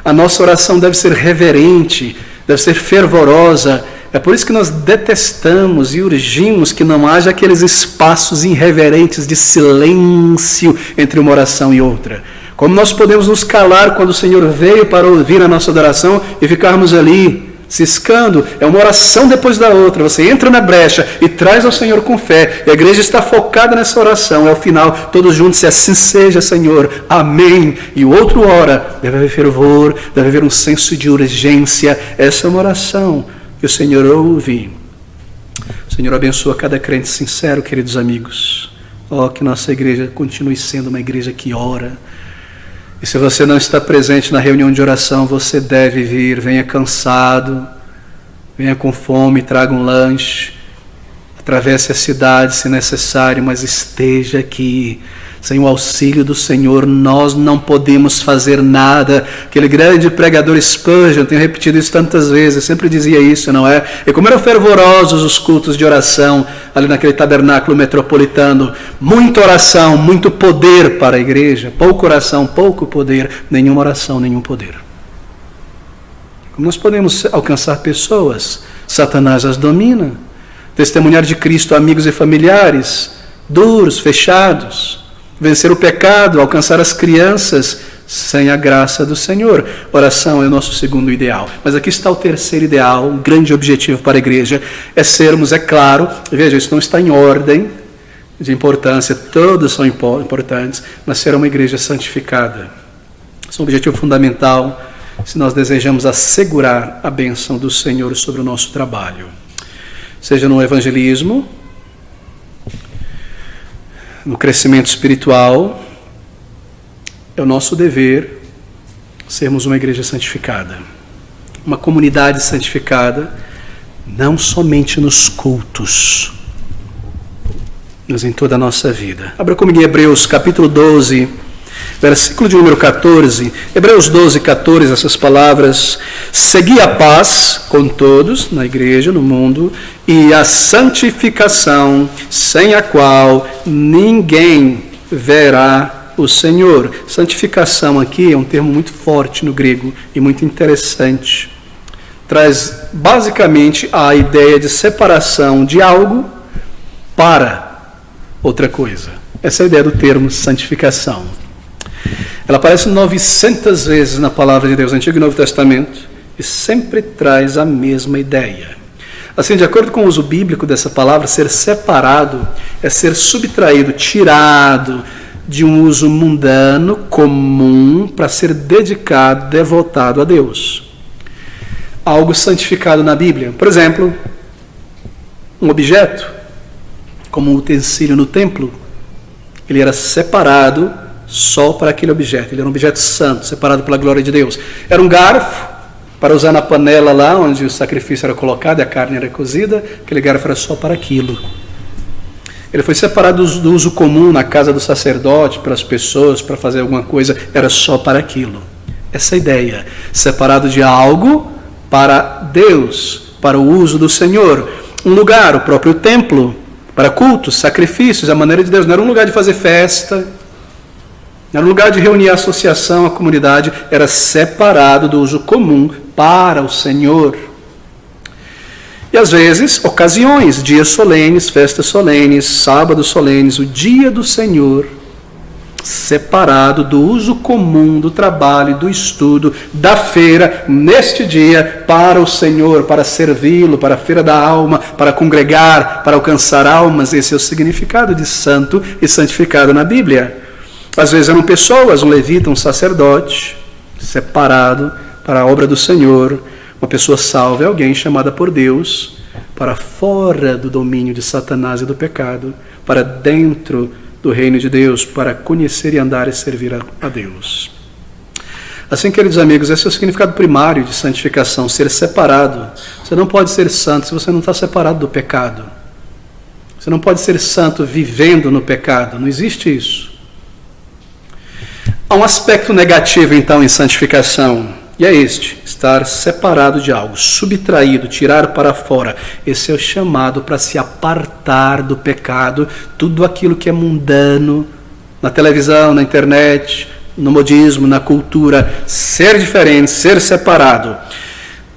A nossa oração deve ser reverente, deve ser fervorosa. É por isso que nós detestamos e urgimos que não haja aqueles espaços irreverentes de silêncio entre uma oração e outra. Como nós podemos nos calar quando o Senhor veio para ouvir a nossa adoração e ficarmos ali ciscando? É uma oração depois da outra. Você entra na brecha e traz ao Senhor com fé. E a igreja está focada nessa oração. E ao final, todos juntos, se assim seja, Senhor. Amém. E o outro ora. Deve haver fervor, deve haver um senso de urgência. Essa é uma oração que o Senhor ouve. O Senhor abençoa cada crente sincero, queridos amigos. Que nossa igreja continue sendo uma igreja que ora. E se você não está presente na reunião de oração, você deve vir. Venha cansado, venha com fome, traga um lanche, atravesse a cidade se necessário, mas esteja aqui. Sem o auxílio do Senhor, nós não podemos fazer nada. Aquele grande pregador Spurgeon, tenho repetido isso tantas vezes, sempre dizia isso, não é? E como eram fervorosos os cultos de oração, ali naquele tabernáculo metropolitano. Muita oração, muito poder para a igreja. Pouca oração, pouco poder. Nenhuma oração, nenhum poder. Como nós podemos alcançar pessoas? Satanás as domina. Testemunhar de Cristo a amigos e familiares, duros, fechados. Vencer o pecado, alcançar as crianças sem a graça do Senhor. Oração é o nosso segundo ideal. Mas aqui está o terceiro ideal, um grande objetivo para a igreja. É sermos, é claro, veja, isso não está em ordem de importância, todos são importantes, mas ser uma igreja santificada. Esse é um objetivo fundamental se nós desejamos assegurar a bênção do Senhor sobre o nosso trabalho. Seja no evangelismo, no crescimento espiritual, é o nosso dever sermos uma igreja santificada, uma comunidade santificada, não somente nos cultos, mas em toda a nossa vida. Abra comigo em Hebreus capítulo 12, versículo de número 14. Hebreus 12, 14, essas palavras: segui a paz com todos, na igreja, no mundo, e a santificação, sem a qual ninguém verá o Senhor. Santificação aqui é um termo muito forte no grego e muito interessante. Traz basicamente a ideia de separação de algo para outra coisa. Essa é a ideia do termo santificação. Ela aparece 900 vezes na palavra de Deus, no Antigo e Novo Testamento, e sempre traz a mesma ideia. Assim, de acordo com o uso bíblico dessa palavra, ser separado é ser subtraído, tirado de um uso mundano, comum, para ser dedicado, devotado a Deus. Algo santificado na Bíblia. Por exemplo, um objeto, como um utensílio no templo, ele era separado só para aquele objeto. Ele era um objeto santo, separado pela glória de Deus. Era um garfo para usar na panela lá onde o sacrifício era colocado e a carne era cozida. Aquele garfo era só para aquilo. Ele foi separado do uso comum na casa do sacerdote, para as pessoas, para fazer alguma coisa. Era só para aquilo. Essa ideia. Separado de algo para Deus, para o uso do Senhor. Um lugar, o próprio templo, para cultos, sacrifícios, a maneira de Deus. Não era um lugar de fazer festa. Era um lugar de reunir a associação, a comunidade. Era separado do uso comum para o Senhor. E às vezes, ocasiões, dias solenes, festas solenes, sábados solenes, o dia do Senhor, separado do uso comum, do trabalho, do estudo, da feira, neste dia, para o Senhor, para servi-lo, para a feira da alma, para congregar, para alcançar almas. Esse é o significado de santo e santificado na Bíblia. Às vezes eram pessoas, um levita, um sacerdote, separado para a obra do Senhor. Uma pessoa salva é alguém chamada por Deus para fora do domínio de Satanás e do pecado, para dentro do reino de Deus, para conhecer e andar e servir a Deus. Assim, queridos amigos, esse é o significado primário de santificação, ser separado. Você não pode ser santo se você não está separado do pecado. Você não pode ser santo vivendo no pecado, não existe isso. Há um aspecto negativo, então, em santificação, e é este: estar separado de algo, subtraído, tirar para fora. Esse é o chamado para se apartar do pecado, tudo aquilo que é mundano, na televisão, na internet, no modismo, na cultura, ser diferente, ser separado.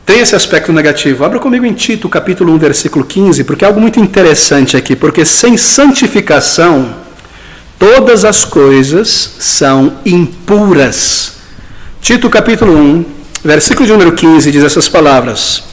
Tem esse aspecto negativo. Abra comigo em Tito, capítulo 1, versículo 15, porque é algo muito interessante aqui, porque sem santificação, todas as coisas são impuras. Tito capítulo 1, versículo de número 15, diz essas palavras: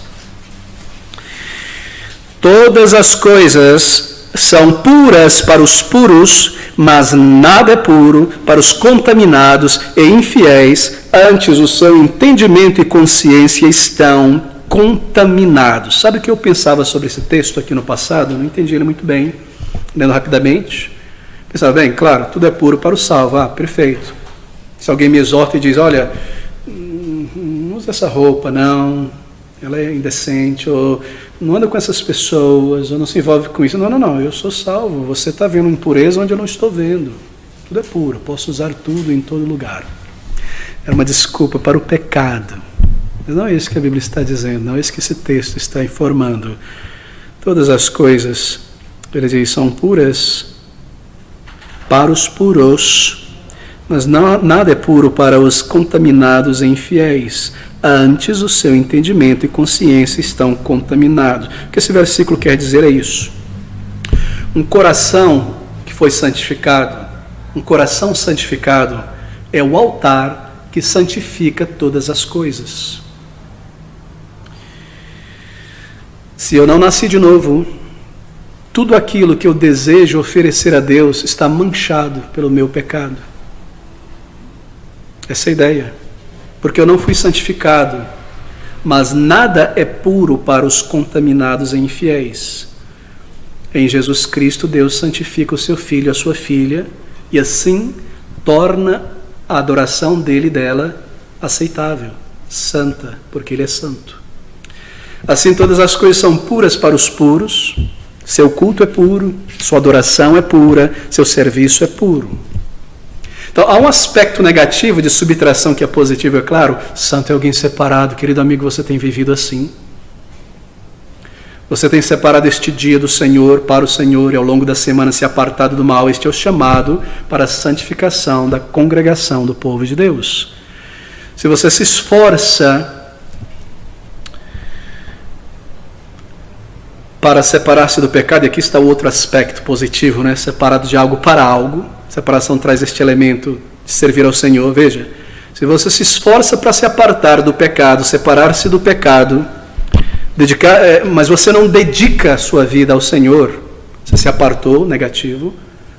todas as coisas são puras para os puros, mas nada é puro para os contaminados e infiéis, antes o seu entendimento e consciência estão contaminados. Sabe o que eu pensava sobre esse texto aqui no passado? Eu não entendi ele muito bem, lendo rapidamente. Pensava, bem, claro, tudo é puro para o salvo. Ah, perfeito. Se alguém me exorta e diz, olha, não usa essa roupa, não, ela é indecente, ou não anda com essas pessoas, ou não se envolve com isso. Não, eu sou salvo, você está vendo impureza onde eu não estou vendo. Tudo é puro, posso usar tudo em todo lugar. É uma desculpa para o pecado. Mas não é isso que a Bíblia está dizendo, não é isso que esse texto está informando. Todas as coisas, ele diz, são puras para os puros, mas nada é puro para os contaminados e infiéis. Antes o seu entendimento e consciência estão contaminados. O que esse versículo quer dizer é isso. Um coração que foi santificado, um coração santificado é o altar que santifica todas as coisas. Se eu não nasci de novo, tudo aquilo que eu desejo oferecer a Deus está manchado pelo meu pecado. Essa é a ideia. Porque eu não fui santificado, mas nada é puro para os contaminados e infiéis. Em Jesus Cristo, Deus santifica o seu filho, a sua filha, e assim torna a adoração dele e dela aceitável, santa, porque ele é santo. Assim todas as coisas são puras para os puros, Seu culto é puro, sua adoração é pura, seu serviço é puro. Então, há um aspecto negativo de subtração que é positivo, é claro. Santo é alguém separado. Querido amigo, você tem vivido assim. Você tem separado este dia do Senhor para o Senhor e ao longo da semana se apartado do mal. Este é o chamado para a santificação da congregação do povo de Deus. Se você se esforça para separar-se do pecado, e aqui está o outro aspecto positivo, né? Separado de algo para algo. Separação traz este elemento de servir ao Senhor. Veja, se você se esforça para se apartar do pecado, separar-se do pecado, mas você não dedica a sua vida ao Senhor, você se apartou, negativo,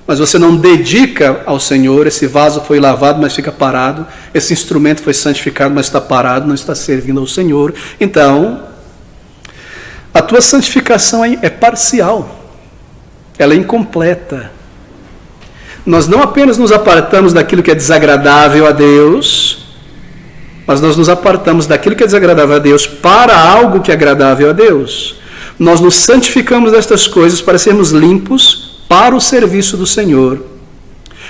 mas você não dedica ao Senhor, esse vaso foi lavado, mas fica parado, esse instrumento foi santificado, mas está parado, não está servindo ao Senhor, então a tua santificação é parcial, ela é incompleta. Nós não apenas nos apartamos daquilo que é desagradável a Deus, mas nós nos apartamos daquilo que é desagradável a Deus para algo que é agradável a Deus. Nós nos santificamos destas coisas para sermos limpos para o serviço do Senhor.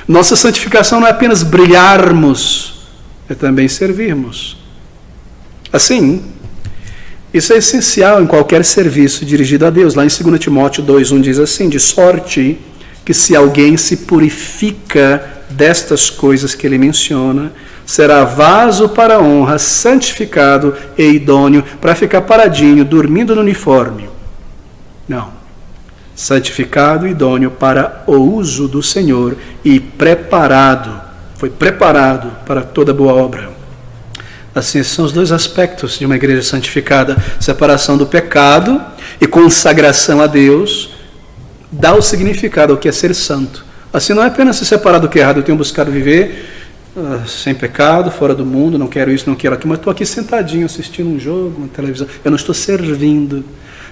Nossa santificação não é apenas brilharmos, é também servirmos. Assim, isso é essencial em qualquer serviço dirigido a Deus. Lá em 2 Timóteo 2:1 diz assim: de sorte que se alguém se purifica destas coisas que ele menciona, será vaso para a honra, santificado e idôneo, para ficar paradinho, dormindo no uniforme. Não. Santificado e idôneo para o uso do Senhor e preparado, foi preparado para toda boa obra. Assim, esses são os dois aspectos de uma igreja santificada: separação do pecado e consagração a Deus, dá o significado ao que é ser santo. Assim, não é apenas se separar do que é errado. Eu tenho buscado viver sem pecado, fora do mundo, não quero isso, não quero aquilo, mas estou aqui sentadinho assistindo um jogo, uma televisão. Eu não estou servindo,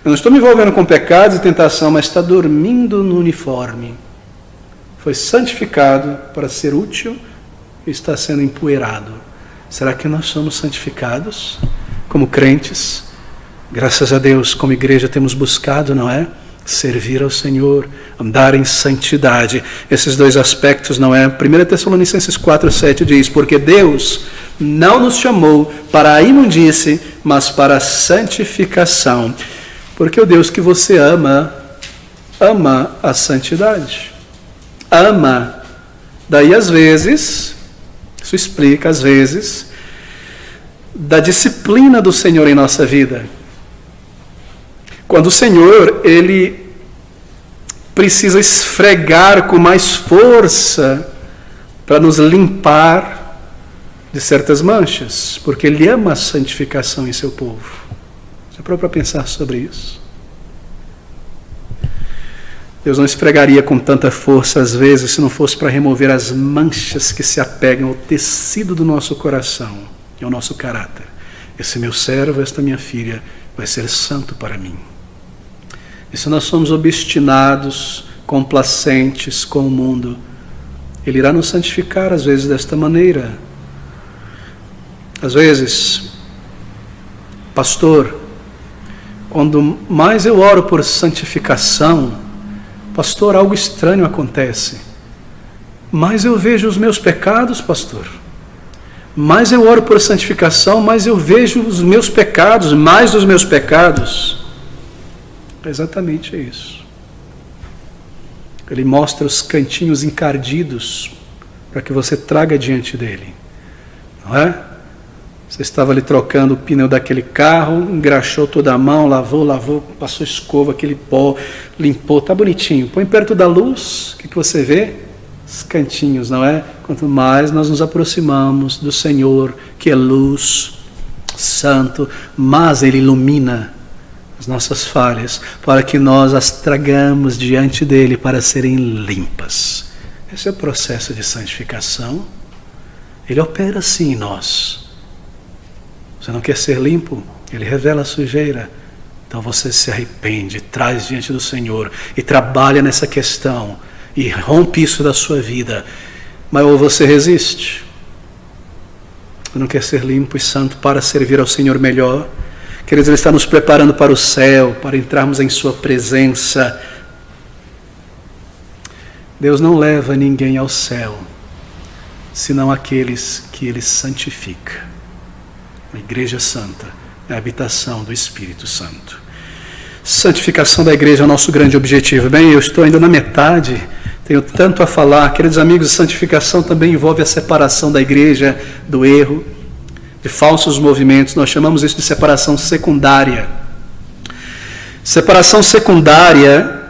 eu não estou me envolvendo com pecados e tentação, mas está dormindo no uniforme. Foi santificado para ser útil e está sendo empoeirado. Será que nós somos santificados como crentes? Graças a Deus, como igreja temos buscado, não é? Servir ao Senhor, andar em santidade. Esses dois aspectos, não é? 1 Tessalonicenses 4:7 diz: porque Deus não nos chamou para a imundície, mas para a santificação. Porque o Deus que você ama, ama a santidade. Ama. Daí às vezes, isso explica às vezes, da disciplina do Senhor em nossa vida. Quando o Senhor, Ele precisa esfregar com mais força para nos limpar de certas manchas, porque Ele ama a santificação em seu povo. Você parou para pensar sobre isso? Deus não esfregaria com tanta força às vezes se não fosse para remover as manchas que se apegam ao tecido do nosso coração e ao nosso caráter. Esse meu servo, esta minha filha, vai ser santo para mim. E se nós somos obstinados, complacentes com o mundo, Ele irá nos santificar às vezes desta maneira. Às vezes, pastor, quando mais eu oro por santificação, pastor, algo estranho acontece. Mais eu vejo os meus pecados, pastor. Mais eu oro por santificação, mais eu vejo os meus pecados, mais os meus pecados. É exatamente isso. Ele mostra os cantinhos encardidos para que você traga diante dele. Não é? Você estava ali trocando o pneu daquele carro, engraxou toda a mão, lavou, passou escova, aquele pó, limpou, tá bonitinho. Põe perto da luz, o que você vê? Os cantinhos, não é? Quanto mais nós nos aproximamos do Senhor, que é luz, santo, mas Ele ilumina as nossas falhas, para que nós as tragamos diante dele para serem limpas. Esse é o processo de santificação. Ele opera assim em nós. Você não quer ser limpo? Ele revela a sujeira. Então você se arrepende, traz diante do Senhor e trabalha nessa questão e rompe isso da sua vida. Mas ou você resiste. Você não quer ser limpo e santo para servir ao Senhor melhor. Queridos, Ele está nos preparando para o céu, para entrarmos em Sua presença. Deus não leva ninguém ao céu, senão aqueles que Ele santifica. A Igreja Santa é a habitação do Espírito Santo. Santificação da igreja é o nosso grande objetivo. Bem, eu estou ainda na metade, tenho tanto a falar. Queridos amigos, santificação também envolve a separação da igreja do erro, de falsos movimentos. Nós chamamos isso de separação secundária. Separação secundária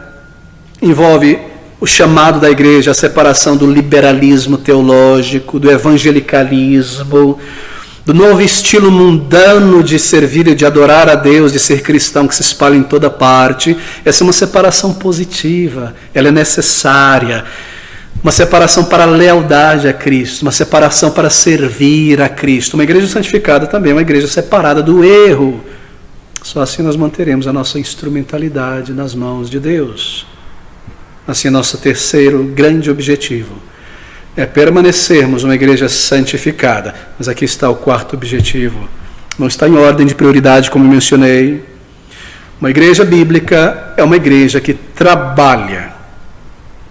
envolve o chamado da igreja, a separação do liberalismo teológico, do evangelicalismo, do novo estilo mundano de servir e de adorar a Deus, de ser cristão, que se espalha em toda parte. Essa é uma separação positiva, ela é necessária. Uma separação para a lealdade a Cristo, uma separação para servir a Cristo. Uma igreja santificada também é uma igreja separada do erro. Só assim nós manteremos a nossa instrumentalidade nas mãos de Deus. Assim, nosso terceiro grande objetivo é permanecermos uma igreja santificada. Mas aqui está o quarto objetivo. Não está em ordem de prioridade, como mencionei. Uma igreja bíblica é uma igreja que trabalha,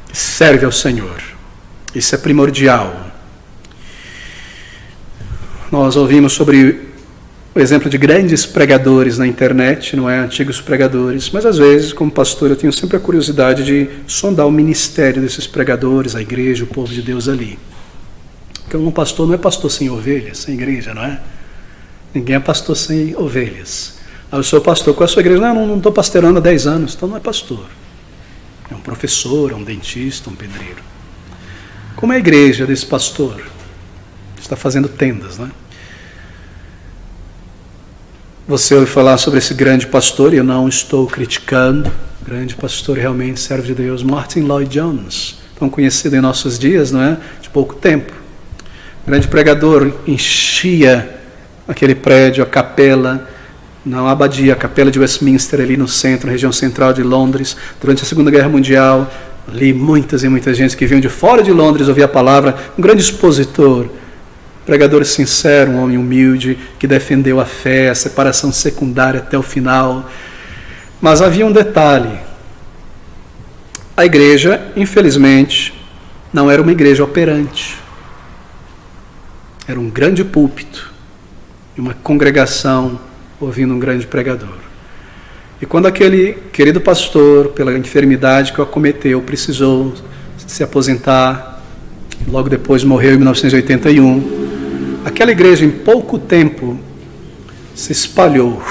que serve ao Senhor. Isso é primordial. Nós ouvimos sobre o exemplo de grandes pregadores na internet, não é? Antigos pregadores. Mas às vezes, como pastor, eu tenho sempre a curiosidade de sondar o ministério desses pregadores, a igreja, o povo de Deus ali. Porque um pastor não é pastor sem ovelhas, sem igreja, não é? Ninguém é pastor sem ovelhas. Eu sou pastor, qual é a sua igreja? Não estou pastoreando há 10 anos, então não é pastor. É um professor, é um dentista, um pedreiro. Como é a igreja desse pastor? Está fazendo tendas, não é? Você ouve falar sobre esse grande pastor, e eu não estou criticando, grande pastor realmente servo de Deus, Martin Lloyd-Jones, tão conhecido em nossos dias, não é? De pouco tempo. Grande pregador, enchia aquele prédio, a capela, não a abadia, a capela de Westminster, ali no centro, na região central de Londres, durante a Segunda Guerra Mundial. Ali muitas e muitas gente que vinham de fora de Londres ouvir a palavra, um grande expositor, pregador sincero, um homem humilde, que defendeu a fé, a separação secundária até o final. Mas havia um detalhe. A igreja, infelizmente, não era uma igreja operante. Era um grande púlpito e uma congregação ouvindo um grande pregador. E quando aquele querido pastor, pela enfermidade que o acometeu, precisou se aposentar, logo depois morreu em 1981, aquela igreja, em pouco tempo, se espalhou.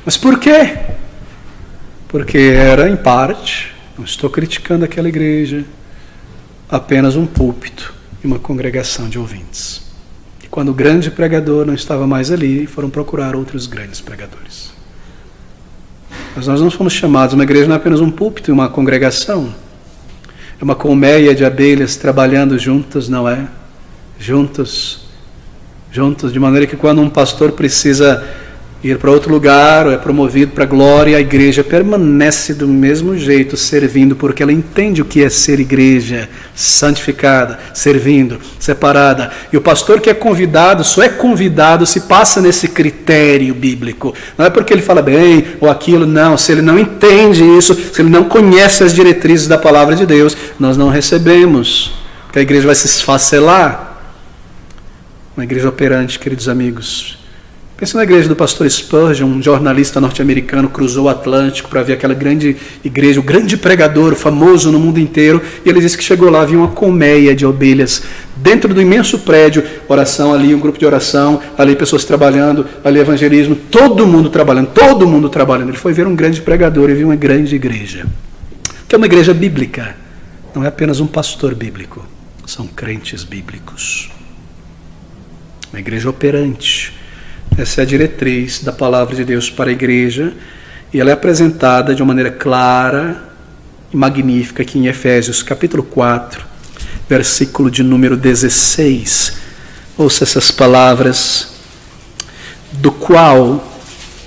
Mas por quê? Porque era, em parte, não estou criticando aquela igreja, apenas um púlpito e uma congregação de ouvintes. E quando o grande pregador não estava mais ali, foram procurar outros grandes pregadores. Mas nós não fomos chamados, uma igreja não é apenas um púlpito e uma congregação. É uma colmeia de abelhas trabalhando juntas, não é? Juntos, de maneira que quando um pastor precisa ir para outro lugar, ou é promovido para a glória, a igreja permanece do mesmo jeito, servindo, porque ela entende o que é ser igreja, santificada, servindo, separada. E o pastor que é convidado, só é convidado se passa nesse critério bíblico. Não é porque ele fala bem ou aquilo, não. Se ele não entende isso, se ele não conhece as diretrizes da palavra de Deus, nós não recebemos, porque a igreja vai se esfacelar. Uma igreja operante, queridos amigos. Pensa na igreja do pastor Spurgeon, um jornalista norte-americano, cruzou o Atlântico para ver aquela grande igreja, o grande pregador, famoso no mundo inteiro, e ele disse que chegou lá, viu uma colmeia de ovelhas dentro do imenso prédio, oração ali, um grupo de oração, ali pessoas trabalhando, ali evangelismo, todo mundo trabalhando. Ele foi ver um grande pregador e viu uma grande igreja, que é uma igreja bíblica, não é apenas um pastor bíblico, são crentes bíblicos. Uma igreja operante. Essa é a diretriz da palavra de Deus para a igreja, e ela é apresentada de uma maneira clara e magnífica aqui em Efésios capítulo 4, versículo de número 16. Ouça essas palavras: do qual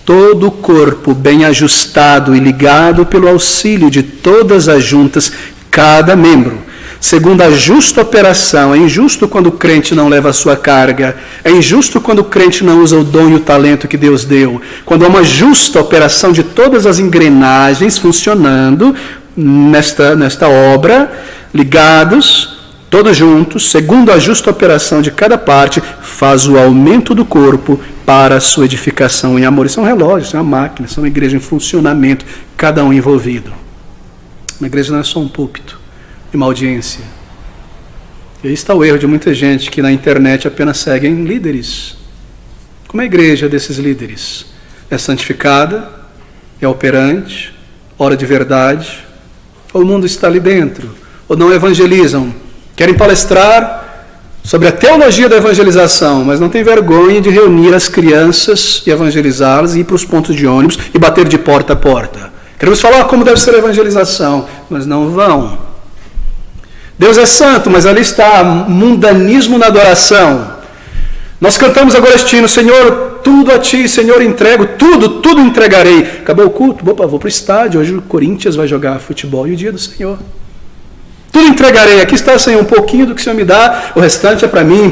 todo o corpo bem ajustado e ligado pelo auxílio de todas as juntas, cada membro, segundo a justa operação. É injusto quando o crente não leva a sua carga. É injusto quando o crente não usa o dom e o talento que Deus deu. Quando há uma justa operação de todas as engrenagens funcionando nesta obra, ligados, todos juntos, segundo a justa operação de cada parte, faz o aumento do corpo para a sua edificação em amor. Isso é um relógio, isso é uma máquina, isso é uma igreja em funcionamento, cada um envolvido. Uma igreja não é só um púlpito e uma audiência. E aí está o erro de muita gente que na internet apenas seguem líderes. Como é a igreja desses líderes? É santificada? É operante? Ora de verdade? Ou o mundo está ali dentro? Ou não evangelizam? Querem palestrar sobre a teologia da evangelização, mas não tem vergonha de reunir as crianças e evangelizá-las e ir para os pontos de ônibus e bater de porta a porta. Queremos falar como deve ser a evangelização, mas não vão. Deus é santo, mas ali está mundanismo na adoração. Nós cantamos agora este hino, Senhor, tudo a Ti, Senhor, entrego, tudo entregarei. Acabou o culto, vou para o estádio, hoje o Corinthians vai jogar futebol e o dia do Senhor. Tudo entregarei, aqui está, Senhor, um pouquinho do que o Senhor me dá, o restante é para mim,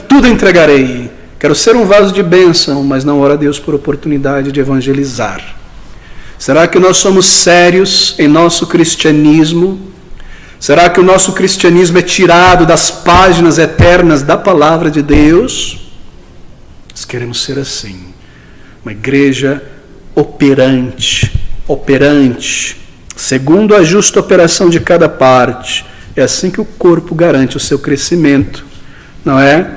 tudo entregarei. Quero ser um vaso de bênção, mas não oro a Deus por oportunidade de evangelizar. Será que nós somos sérios em nosso cristianismo? Será que o nosso cristianismo é tirado das páginas eternas da palavra de Deus? Nós queremos ser assim, uma igreja operante, segundo a justa operação de cada parte. É assim que o corpo garante o seu crescimento, não é?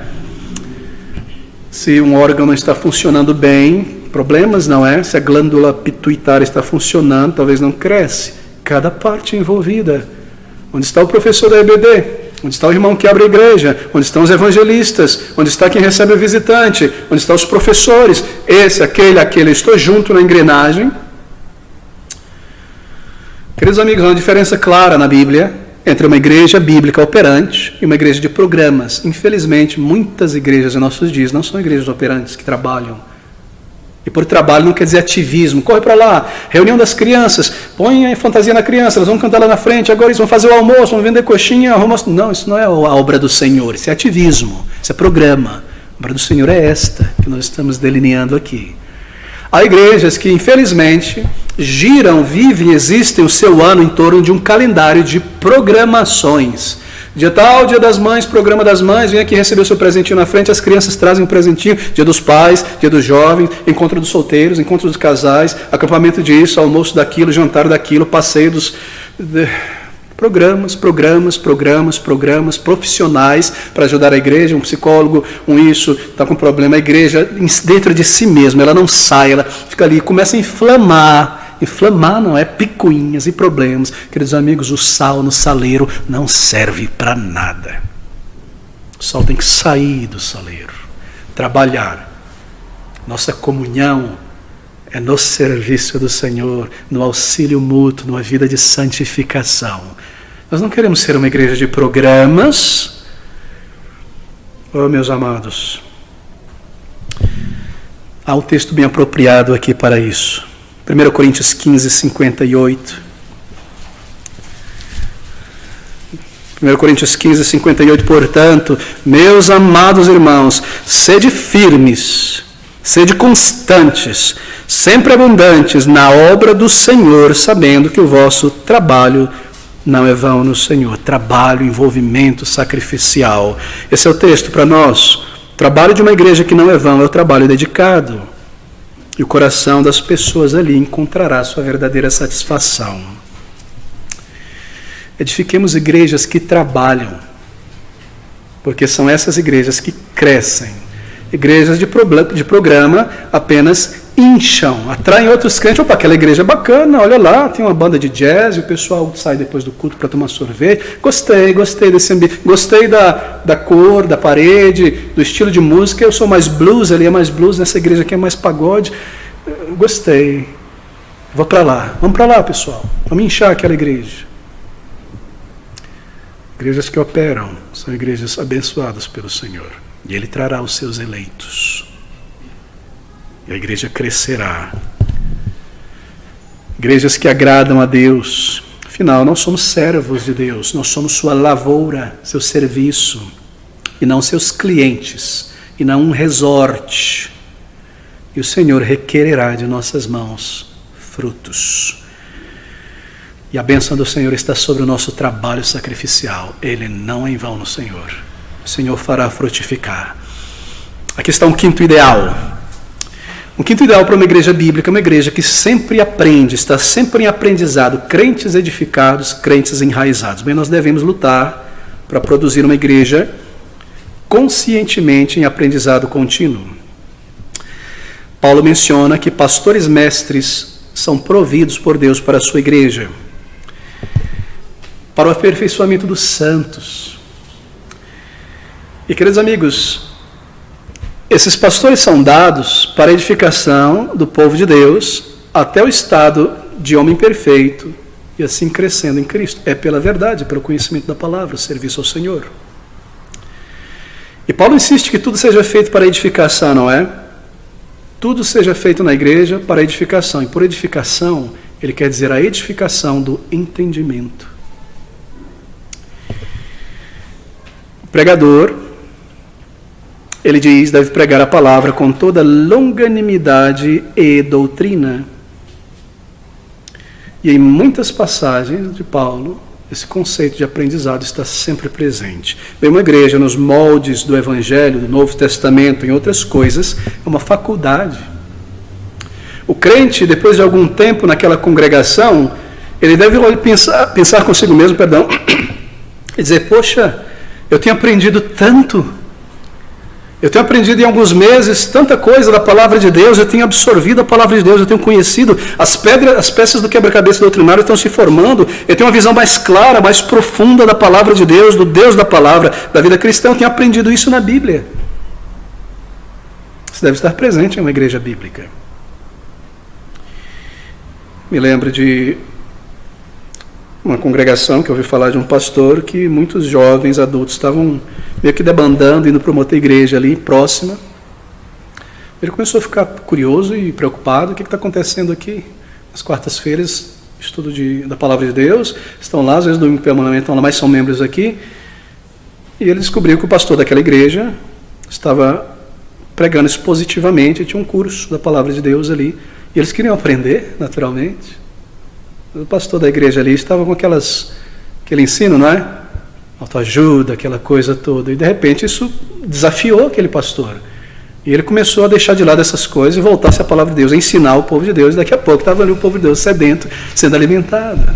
Se um órgão não está funcionando bem, problemas, não é? Se a glândula pituitária está funcionando, talvez não cresce. Cada parte envolvida. Onde está o professor da EBD? Onde está o irmão que abre a igreja? Onde estão os evangelistas? Onde está quem recebe o visitante? Onde estão os professores? Esse, aquele. Eu estou junto na engrenagem. Queridos amigos, há uma diferença clara na Bíblia entre uma igreja bíblica operante e uma igreja de programas. Infelizmente, muitas igrejas em nossos dias não são igrejas operantes que trabalham. E por trabalho não quer dizer ativismo. Corre para lá, reunião das crianças, põe a fantasia na criança, elas vão cantar lá na frente, agora eles vão fazer o almoço, vão vender coxinha, almoço. Não, isso não é a obra do Senhor, isso é ativismo, isso é programa. A obra do Senhor é esta que nós estamos delineando aqui. Há igrejas que, infelizmente, giram, vivem, existem o seu ano em torno de um calendário de programações. Dia tal, dia das mães, programa das mães, vem aqui receber o seu presentinho na frente, as crianças trazem um presentinho, dia dos pais, dia dos jovens, encontro dos solteiros, encontro dos casais, acampamento disso, almoço daquilo, jantar daquilo, passeio dos... Programas profissionais para ajudar a igreja, um psicólogo, isso, está com problema, a igreja dentro de si mesma, ela não sai, ela fica ali, começa a inflamar não é picuinhas e problemas. Queridos amigos, o sal no saleiro não serve para nada. O sal tem que sair do saleiro, trabalhar. Nossa comunhão é no serviço do Senhor, no auxílio mútuo, numa vida de santificação. Nós não queremos ser uma igreja de programas. Oh, meus amados, há um texto bem apropriado aqui para isso. 1 Coríntios 15, 58. 1 Coríntios 15, 58. Portanto, meus amados irmãos, sede firmes, sede constantes, sempre abundantes na obra do Senhor, sabendo que o vosso trabalho não é vão no Senhor. Trabalho, envolvimento sacrificial. Esse é o texto para nós. O trabalho de uma igreja que não é vão é o trabalho dedicado. E o coração das pessoas ali encontrará sua verdadeira satisfação. Edifiquemos igrejas que trabalham, porque são essas igrejas que crescem. Igrejas de programa apenas incham, atraem outros crentes. Opa, aquela igreja é bacana, olha lá, tem uma banda de jazz e o pessoal sai depois do culto para tomar sorvete. Gostei desse ambiente, gostei da cor, da parede, do estilo de música. Eu sou mais blues, ali é mais blues, nessa igreja aqui é mais pagode. Gostei, vou para lá, vamos para lá, pessoal, vamos inchar aquela igreja. Igrejas que operam são igrejas abençoadas pelo Senhor, e Ele trará os seus eleitos. E a igreja crescerá. Igrejas que agradam a Deus, Afinal, nós somos servos de Deus, nós somos sua lavoura, seu serviço, e não seus clientes, e não um resort. E o Senhor requererá de nossas mãos frutos. E a bênção do Senhor está sobre o nosso trabalho sacrificial. Ele não é em vão no Senhor. O Senhor fará frutificar. Aqui está um quinto ideal. Um quinto ideal para uma igreja bíblica, uma igreja que sempre aprende, está sempre em aprendizado, crentes edificados, crentes enraizados. Bem, nós devemos lutar para produzir uma igreja conscientemente em aprendizado contínuo. Paulo menciona que pastores mestres são providos por Deus para a sua igreja, para o aperfeiçoamento dos santos. E, queridos amigos, esses pastores são dados para a edificação do povo de Deus até o estado de homem perfeito e assim crescendo em Cristo. É pela verdade, pelo conhecimento da palavra, o serviço ao Senhor. E Paulo insiste que tudo seja feito para a edificação, não é? Tudo seja feito na igreja para a edificação. E por edificação, ele quer dizer a edificação do entendimento. O pregador, ele diz, deve pregar a palavra com toda longanimidade e doutrina. E em muitas passagens de Paulo, esse conceito de aprendizado está sempre presente. Bem, uma igreja nos moldes do Evangelho, do Novo Testamento, em outras coisas, é uma faculdade. O crente, depois de algum tempo naquela congregação, ele deve pensar consigo mesmo, e dizer, poxa, eu tenho aprendido tanto. Eu tenho aprendido em alguns meses tanta coisa da palavra de Deus, eu tenho absorvido a palavra de Deus, eu tenho conhecido as peças do quebra-cabeça doutrinário estão se formando, eu tenho uma visão mais clara, mais profunda da palavra de Deus, do Deus da palavra, da vida cristã, eu tenho aprendido isso na Bíblia. Isso deve estar presente em uma igreja bíblica. Me lembro de uma congregação que eu ouvi falar de um pastor que muitos jovens adultos estavam meio que debandando, indo para uma outra igreja ali próxima. Ele começou a ficar curioso e preocupado. O que está acontecendo aqui? Nas quartas-feiras, estudo da palavra de Deus, estão lá, às vezes domingo pela manhã estão lá, mas são membros aqui. E ele descobriu que o pastor daquela igreja estava pregando expositivamente, tinha um curso da palavra de Deus ali. E eles queriam aprender, naturalmente. O pastor da igreja ali estava com aquele ensino, não é? Autoajuda, aquela coisa toda. E de repente isso desafiou aquele pastor. E ele começou a deixar de lado essas coisas e voltar-se à palavra de Deus, ensinar o povo de Deus. E daqui a pouco estava ali o povo de Deus sedento, sendo alimentado.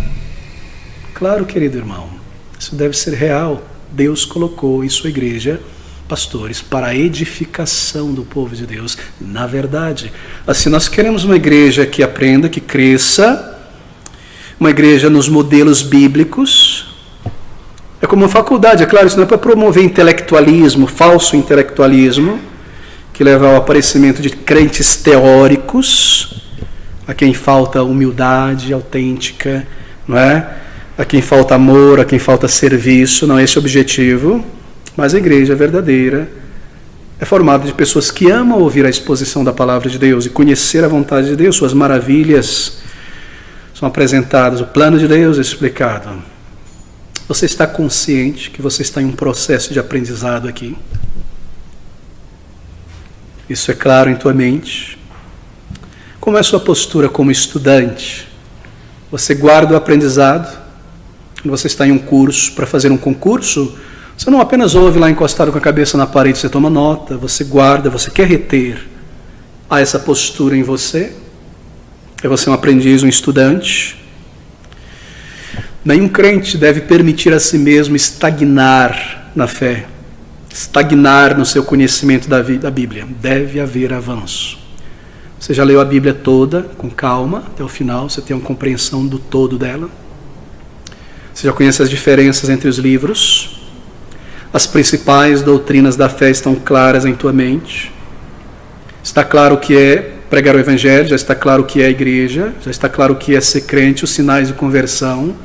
Claro, querido irmão, isso deve ser real. Deus colocou em sua igreja pastores para a edificação do povo de Deus, na verdade. Assim, nós queremos uma igreja que aprenda, que cresça, uma igreja nos modelos bíblicos. É como uma faculdade, é claro, isso não é para promover intelectualismo, falso intelectualismo, que leva ao aparecimento de crentes teóricos, a quem falta humildade autêntica, não é? A quem falta amor, a quem falta serviço, não é esse o objetivo. Mas a igreja verdadeira é formada de pessoas que amam ouvir a exposição da palavra de Deus e conhecer a vontade de Deus, suas maravilhas são apresentadas, o plano de Deus é explicado. Você está consciente que você está em um processo de aprendizado aqui? Isso é claro em tua mente? Como é a sua postura como estudante? Você guarda o aprendizado? Quando você está em um curso, para fazer um concurso, você não apenas ouve lá encostado com a cabeça na parede, você toma nota, você guarda, você quer reter. Há essa postura em você? É você um aprendiz, um estudante? Nenhum crente deve permitir a si mesmo estagnar na fé, estagnar no seu conhecimento da Bíblia. Deve haver avanço. Você já leu a Bíblia toda, com calma, até o final, você tem uma compreensão do todo dela. Você já conhece as diferenças entre os livros. As principais doutrinas da fé estão claras em tua mente. Está claro o que é pregar o Evangelho, já está claro o que é a igreja, já está claro o que é ser crente, os sinais de conversão.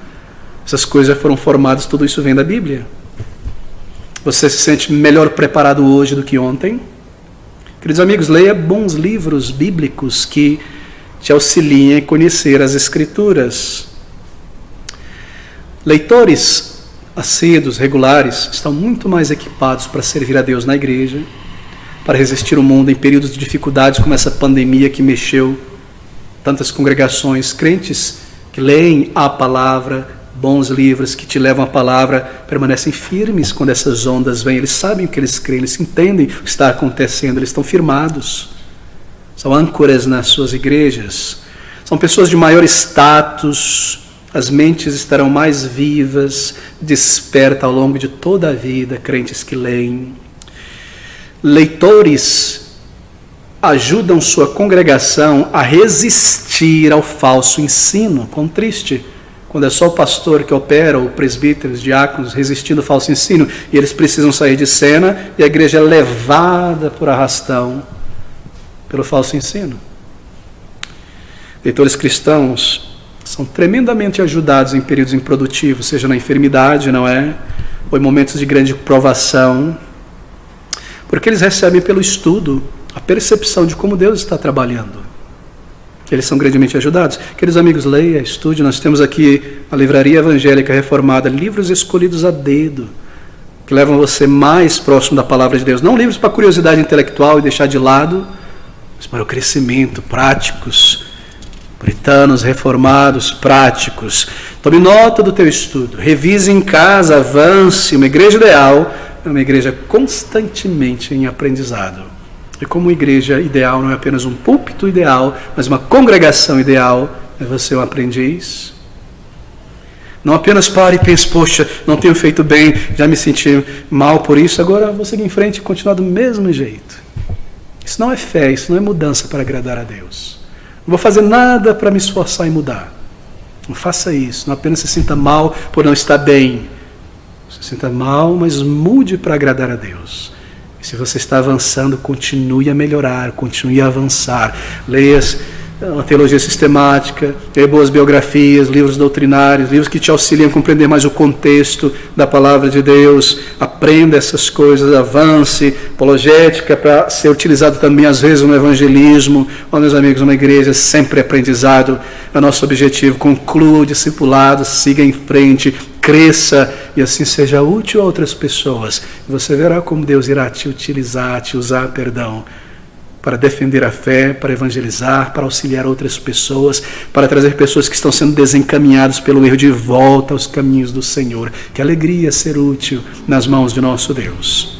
Essas coisas já foram formadas, tudo isso vem da Bíblia. Você se sente melhor preparado hoje do que ontem? Queridos amigos, leia bons livros bíblicos que te auxiliem a conhecer as Escrituras. Leitores assíduos, regulares, estão muito mais equipados para servir a Deus na igreja, para resistir ao mundo em períodos de dificuldades como essa pandemia que mexeu tantas congregações. Crentes que leem a palavra, bons livros que te levam a palavra, permanecem firmes quando essas ondas vêm. Eles sabem o que eles creem, eles entendem o que está acontecendo, eles estão firmados. São âncoras nas suas igrejas. São pessoas de maior status, as mentes estarão mais vivas, despertas ao longo de toda a vida, crentes que leem. Leitores ajudam sua congregação a resistir ao falso ensino. Quão triste quando é só o pastor que opera, ou presbíteros, diáconos, resistindo ao falso ensino, e eles precisam sair de cena, e a igreja é levada por arrastão pelo falso ensino. Leitores cristãos são tremendamente ajudados em períodos improdutivos, seja na enfermidade, não é? Ou em momentos de grande provação, porque eles recebem pelo estudo a percepção de como Deus está trabalhando. Eles são grandemente ajudados. Queridos amigos, leia, estude. Nós temos aqui a Livraria Evangélica Reformada, livros escolhidos a dedo, que levam você mais próximo da palavra de Deus. Não livros para curiosidade intelectual e deixar de lado, mas para o crescimento, práticos, puritanos, reformados, práticos. Tome nota do teu estudo, revise em casa, avance. Uma igreja ideal é uma igreja constantemente em aprendizado. E como igreja ideal não é apenas um púlpito ideal, mas uma congregação ideal, é você um aprendiz. Não apenas pare e pense, poxa, não tenho feito bem, já me senti mal por isso, agora vou seguir em frente e continuar do mesmo jeito. Isso não é fé, isso não é mudança para agradar a Deus. Não vou fazer nada para me esforçar em mudar. Não faça isso, não apenas se sinta mal por não estar bem. Se sinta mal, mas mude para agradar a Deus. Se você está avançando, continue a melhorar, continue a avançar. Leia uma teologia sistemática, leia boas biografias, livros doutrinários, livros que te auxiliam a compreender mais o contexto da palavra de Deus. Aprenda essas coisas, avance. Apologética para ser utilizado também às vezes no evangelismo. Ó, meus amigos, uma igreja sempre aprendizado é o nosso objetivo. Conclua o discipulado, siga em frente, cresça e assim seja útil a outras pessoas. Você verá como Deus irá te utilizar, para defender a fé, para evangelizar, para auxiliar outras pessoas, para trazer pessoas que estão sendo desencaminhadas pelo erro de volta aos caminhos do Senhor. Que alegria ser útil nas mãos de nosso Deus.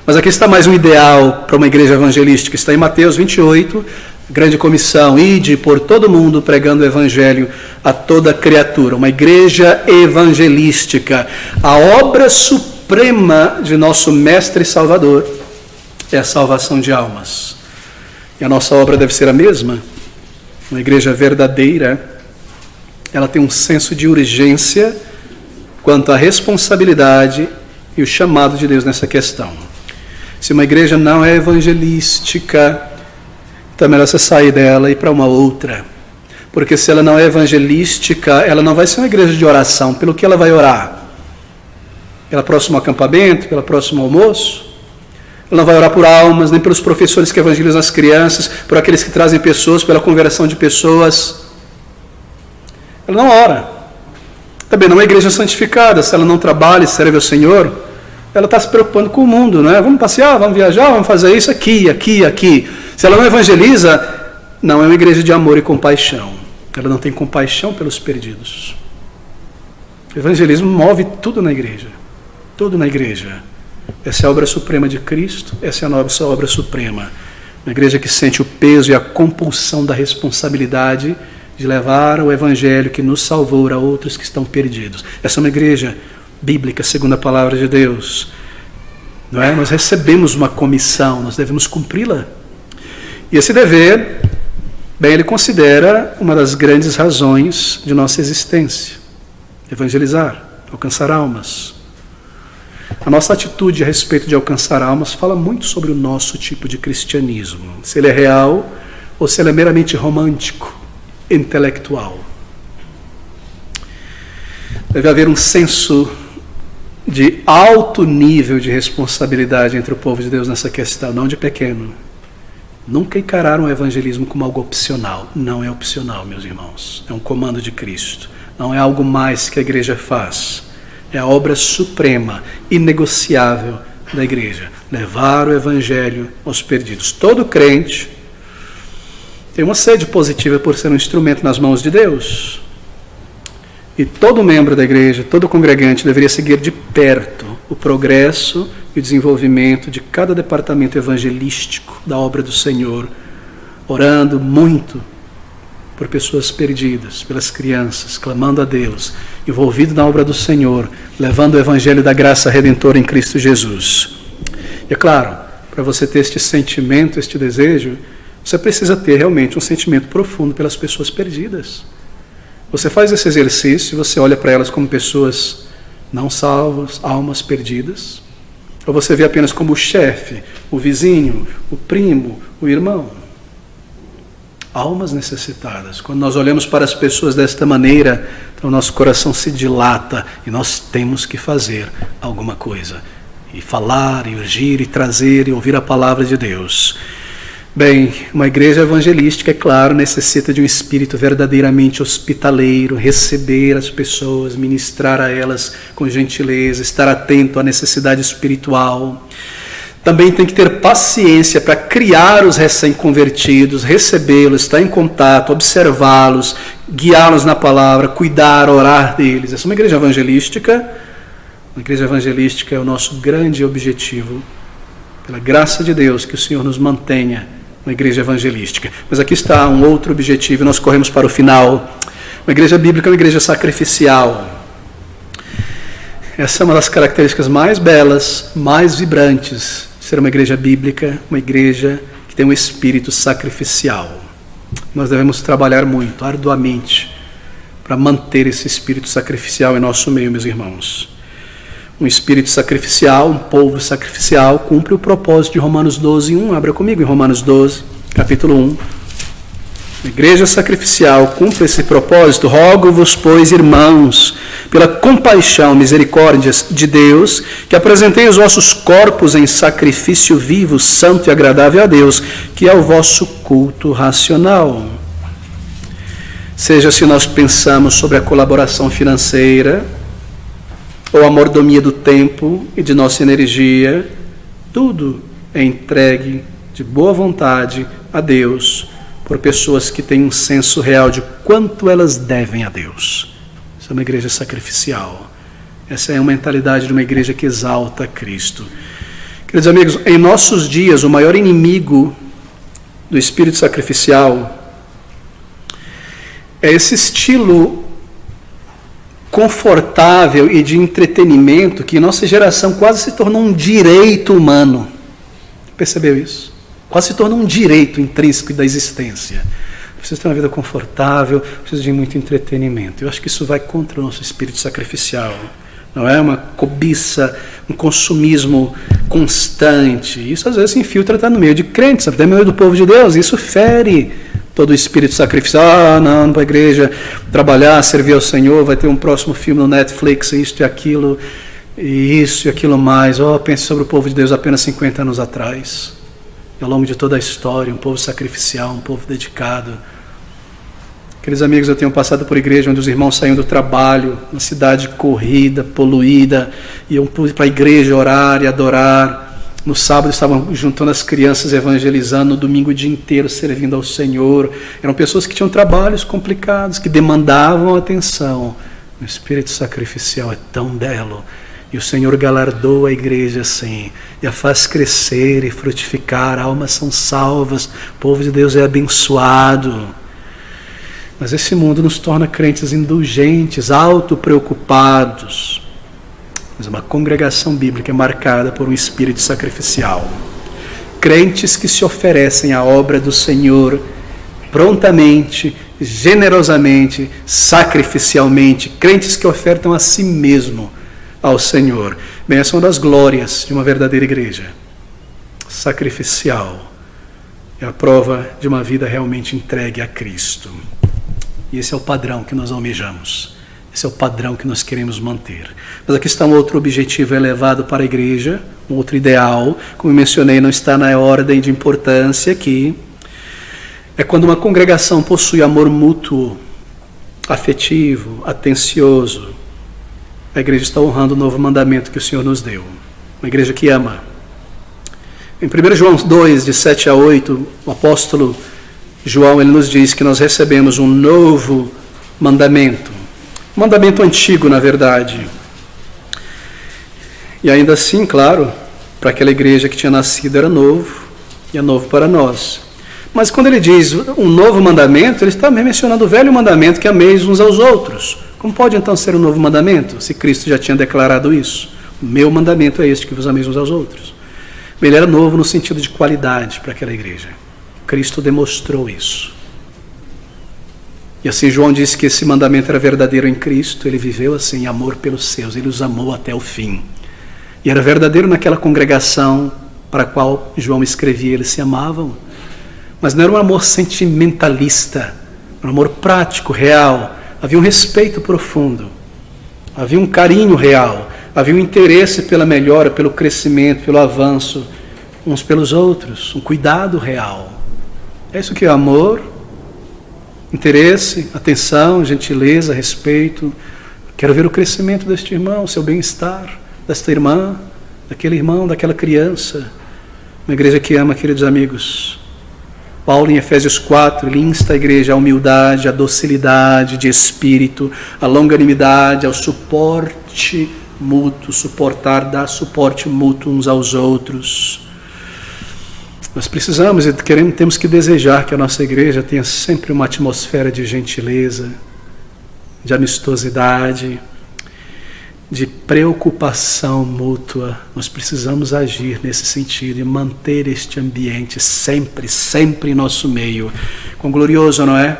Mas aqui está mais um ideal para uma igreja evangelística. Está em Mateus 28, grande comissão, ide por todo mundo pregando o evangelho a toda criatura. Uma igreja evangelística. A obra suprema de nosso Mestre e Salvador é a salvação de almas. E a nossa obra deve ser a mesma. Uma igreja verdadeira, ela tem um senso de urgência quanto à responsabilidade e o chamado de Deus nessa questão. Se uma igreja não é evangelística, então é melhor você sair dela e ir para uma outra. Porque se ela não é evangelística, ela não vai ser uma igreja de oração. Pelo que ela vai orar? Pelo próximo acampamento? Pelo próximo almoço? Ela não vai orar por almas, nem pelos professores que evangelizam as crianças, por aqueles que trazem pessoas, pela conversão de pessoas. Ela não ora. Também não é uma igreja santificada. Se ela não trabalha e serve ao Senhor, ela está se preocupando com o mundo, não é? Vamos passear, vamos viajar, vamos fazer isso aqui. Se ela não evangeliza, não é uma igreja de amor e compaixão. Ela não tem compaixão pelos perdidos. O evangelismo move tudo na igreja. Tudo na igreja. Essa é a obra suprema de Cristo, essa é a nossa obra suprema. Uma igreja que sente o peso e a compulsão da responsabilidade de levar o evangelho que nos salvou a outros que estão perdidos. Essa é uma igreja bíblica, segundo a palavra de Deus. Não é? Nós recebemos uma comissão, nós devemos cumpri-la. E esse dever, bem, ele considera uma das grandes razões de nossa existência. Evangelizar, alcançar almas. A nossa atitude a respeito de alcançar almas fala muito sobre o nosso tipo de cristianismo. Se ele é real ou se ele é meramente romântico, intelectual. Deve haver um senso de alto nível de responsabilidade entre o povo de Deus nessa questão, não de pequeno. Nunca encararam o evangelismo como algo opcional. Não é opcional, meus irmãos. É um comando de Cristo. não é algo mais que a igreja faz. É a obra suprema, inegociável da igreja. Levar o evangelho aos perdidos. Todo crente tem uma sede positiva por ser um instrumento nas mãos de Deus. E todo membro da igreja, todo congregante deveria seguir de perto o progresso e o desenvolvimento de cada departamento evangelístico da obra do Senhor, orando muito por pessoas perdidas, pelas crianças, clamando a Deus, envolvido na obra do Senhor, levando o evangelho da graça redentora em Cristo Jesus. E é claro, para você ter este sentimento, este desejo, você precisa ter realmente um sentimento profundo pelas pessoas perdidas. Você faz esse exercício e você olha para elas como pessoas não salvas, almas perdidas? Ou você vê apenas como o chefe, o vizinho, o primo, o irmão? Almas necessitadas. Quando nós olhamos para as pessoas desta maneira, então nosso coração se dilata e nós temos que fazer alguma coisa. E falar, e urgir, e trazer, e ouvir a palavra de Deus. Bem, uma igreja evangelística, é claro, necessita de um espírito verdadeiramente hospitaleiro, receber as pessoas, ministrar a elas com gentileza, estar atento à necessidade espiritual. Também tem que ter paciência para criar os recém-convertidos, recebê-los, estar em contato, observá-los, guiá-los na palavra, cuidar, orar deles. Essa é uma igreja evangelística. Uma igreja evangelística é o nosso grande objetivo. Pela graça de Deus, que o Senhor nos mantenha uma igreja evangelística. Mas aqui está um outro objetivo, e nós corremos para o final. Uma igreja bíblica é uma igreja sacrificial. Essa é uma das características mais belas, mais vibrantes de ser uma igreja bíblica, uma igreja que tem um espírito sacrificial. Nós devemos trabalhar muito, arduamente, para manter esse espírito sacrificial em nosso meio, meus irmãos. Um espírito sacrificial, um povo sacrificial, cumpre o propósito de Romanos 12:1. Abra comigo em Romanos 12, capítulo 1. A igreja sacrificial cumpre esse propósito. Rogo-vos, pois, irmãos, pela compaixão, misericórdia de Deus, que apresentei os vossos corpos em sacrifício vivo, santo e agradável a Deus, que é o vosso culto racional. Seja se nós pensamos sobre a colaboração financeira, ou a mordomia do tempo e de nossa energia, tudo é entregue de boa vontade a Deus, por pessoas que têm um senso real de quanto elas devem a Deus. Essa é uma igreja sacrificial. Essa é a mentalidade de uma igreja que exalta Cristo. Queridos amigos, em nossos dias, o maior inimigo do espírito sacrificial é esse estilo confortável e de entretenimento que em nossa geração quase se tornou um direito humano. Percebeu isso? Quase se tornou um direito intrínseco da existência. Preciso ter uma vida confortável, preciso de muito entretenimento. Eu acho que isso vai contra o nosso espírito sacrificial. Não é uma cobiça, um consumismo constante. Isso às vezes se infiltra até no meio de crentes, até no meio do povo de Deus. Isso fere todo o espírito sacrificial. Não para a igreja trabalhar, servir ao Senhor, vai ter um próximo filme no Netflix, isto e aquilo, e isso e aquilo mais. Pense sobre o povo de Deus apenas 50 anos atrás. E ao longo de toda a história, um povo sacrificial, um povo dedicado. Aqueles amigos, eu tenho passado por igreja onde os irmãos saíam do trabalho, uma cidade corrida, poluída, iam para a igreja orar e adorar. No sábado estavam juntando as crianças, evangelizando, no domingo o dia inteiro servindo ao Senhor. Eram pessoas que tinham trabalhos complicados, que demandavam atenção. O espírito sacrificial é tão belo. E o Senhor galardoa a igreja assim, e a faz crescer e frutificar. Almas são salvas, o povo de Deus é abençoado. Mas esse mundo nos torna crentes indulgentes, autopreocupados. Mas uma congregação bíblica é marcada por um espírito sacrificial. Crentes que se oferecem à obra do Senhor prontamente, generosamente, sacrificialmente. Crentes que ofertam a si mesmo ao Senhor. Bem, essa é uma das glórias de uma verdadeira igreja. Sacrificial. É a prova de uma vida realmente entregue a Cristo. E esse é o padrão que nós almejamos. Esse é o padrão que nós queremos manter. Mas aqui está um outro objetivo elevado para a igreja, um outro ideal. Como eu mencionei, não está na ordem de importância aqui. É quando uma congregação possui amor mútuo, afetivo, atencioso. A igreja está honrando o novo mandamento que o Senhor nos deu. Uma igreja que ama. Em 1 João 2, de 7 a 8, o apóstolo João ele nos diz que nós recebemos um novo mandamento. Um mandamento antigo, na verdade. E ainda assim, claro, para aquela igreja que tinha nascido era novo, e é novo para nós. Mas quando ele diz um novo mandamento, ele está também mencionando o velho mandamento que ameis uns aos outros. Como pode então ser um novo mandamento, se Cristo já tinha declarado isso? O meu mandamento é este, que vos ameis uns aos outros. Ele era novo no sentido de qualidade para aquela igreja. Cristo demonstrou isso. E assim João disse que esse mandamento era verdadeiro em Cristo, ele viveu assim, em amor pelos seus, ele os amou até o fim. E era verdadeiro naquela congregação para a qual João escrevia, eles se amavam. Mas não era um amor sentimentalista, um amor prático, real. Havia um respeito profundo, havia um carinho real, havia um interesse pela melhora, pelo crescimento, pelo avanço, uns pelos outros, um cuidado real. É isso que é amor, interesse, atenção, gentileza, respeito. Quero ver o crescimento deste irmão, o seu bem-estar, desta irmã, daquele irmão, daquela criança. Uma igreja que ama, queridos amigos. Paulo, em Efésios 4, ele insta a igreja à humildade, à docilidade de espírito, à longanimidade, ao suporte mútuo, dar suporte mútuo uns aos outros. Nós precisamos e temos que desejar que a nossa igreja tenha sempre uma atmosfera de gentileza, de amistosidade, de preocupação mútua. Nós precisamos agir nesse sentido e manter este ambiente sempre, sempre em nosso meio. Quão glorioso, não é?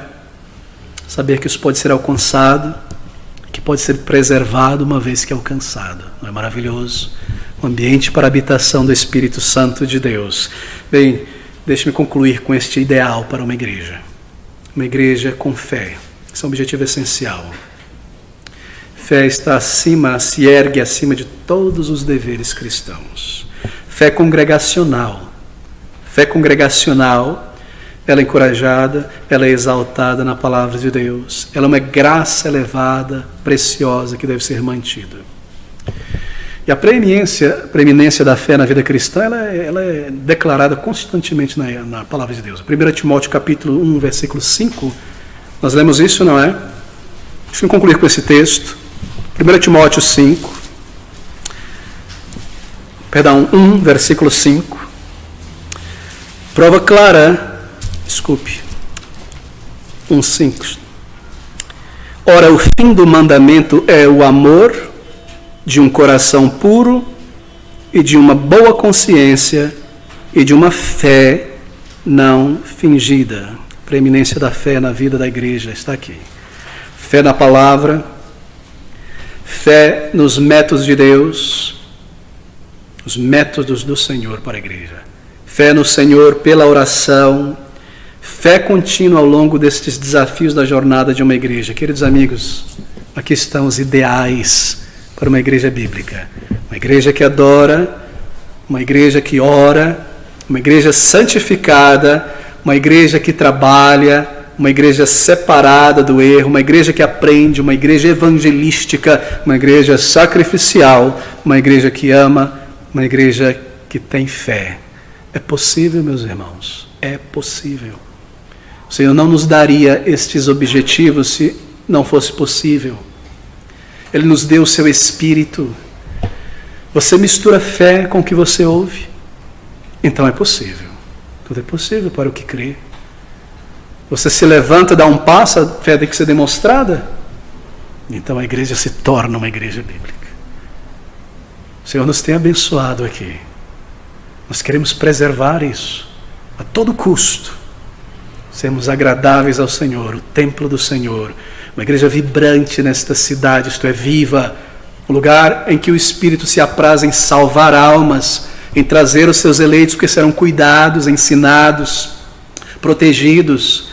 Saber que isso pode ser alcançado, que pode ser preservado uma vez que é alcançado. Não é maravilhoso? Um ambiente para a habitação do Espírito Santo de Deus. Bem, deixe-me concluir com este ideal para uma igreja. Uma igreja com fé. Esse é um objetivo essencial. Fé está acima, se ergue acima de todos os deveres cristãos. Fé congregacional. Fé congregacional, ela é encorajada, ela é exaltada na palavra de Deus. Ela é uma graça elevada, preciosa, que deve ser mantida. E a preeminência da fé na vida cristã, ela é declarada constantemente na palavra de Deus. 1 Timóteo capítulo 1, versículo 5, nós lemos isso, não é? Deixa eu concluir com esse texto. 1 Timóteo 1, versículo 5. Prova clara, 1:5. Ora, o fim do mandamento é o amor de um coração puro e de uma boa consciência e de uma fé não fingida. A preeminência da fé na vida da igreja está aqui. Fé na palavra, fé nos métodos de Deus, os métodos do Senhor para a igreja. Fé no Senhor pela oração, fé contínua ao longo destes desafios da jornada de uma igreja. Queridos amigos, aqui estão os ideais para uma igreja bíblica. Uma igreja que adora, uma igreja que ora, uma igreja santificada, uma igreja que trabalha, uma igreja separada do erro, uma igreja que aprende, uma igreja evangelística, uma igreja sacrificial, uma igreja que ama, uma igreja que tem fé. É possível, meus irmãos, é possível. O Senhor não nos daria estes objetivos se não fosse possível. Ele nos deu o seu Espírito. Você mistura fé com o que você ouve, então é possível. Tudo é possível para o que crê. Você se levanta, dá um passo, a fé tem que ser demonstrada, então a igreja se torna uma igreja bíblica. O Senhor nos tem abençoado aqui. Nós queremos preservar isso a todo custo. Sermos agradáveis ao Senhor, o templo do Senhor, uma igreja vibrante nesta cidade, isto é, viva, um lugar em que o Espírito se apraz em salvar almas, em trazer os seus eleitos, porque serão cuidados, ensinados, protegidos,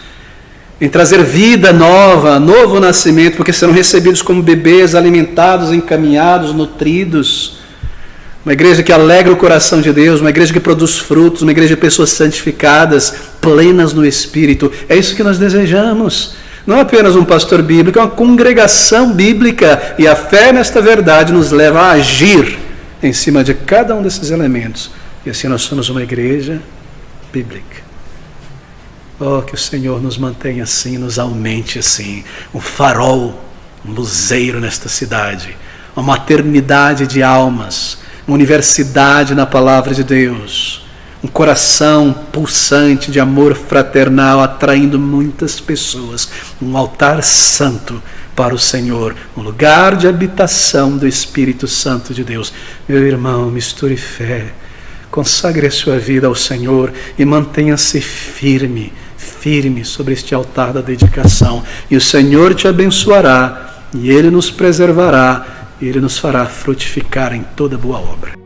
em trazer vida nova, novo nascimento, porque serão recebidos como bebês, alimentados, encaminhados, nutridos. Uma igreja que alegra o coração de Deus, uma igreja que produz frutos, uma igreja de pessoas santificadas, plenas no Espírito. É isso que nós desejamos. Não é apenas um pastor bíblico, é uma congregação bíblica. E a fé nesta verdade nos leva a agir em cima de cada um desses elementos. E assim nós somos uma igreja bíblica. Oh, que o Senhor nos mantenha assim, nos aumente assim. Um farol, um luzeiro nesta cidade. Uma maternidade de almas. Uma universidade na palavra de Deus. Um coração pulsante de amor fraternal, atraindo muitas pessoas. Um altar santo para o Senhor. Um lugar de habitação do Espírito Santo de Deus. Meu irmão, misture fé. Consagre a sua vida ao Senhor e mantenha-se firme sobre este altar da dedicação. E o Senhor te abençoará, e Ele nos preservará, e Ele nos fará frutificar em toda boa obra.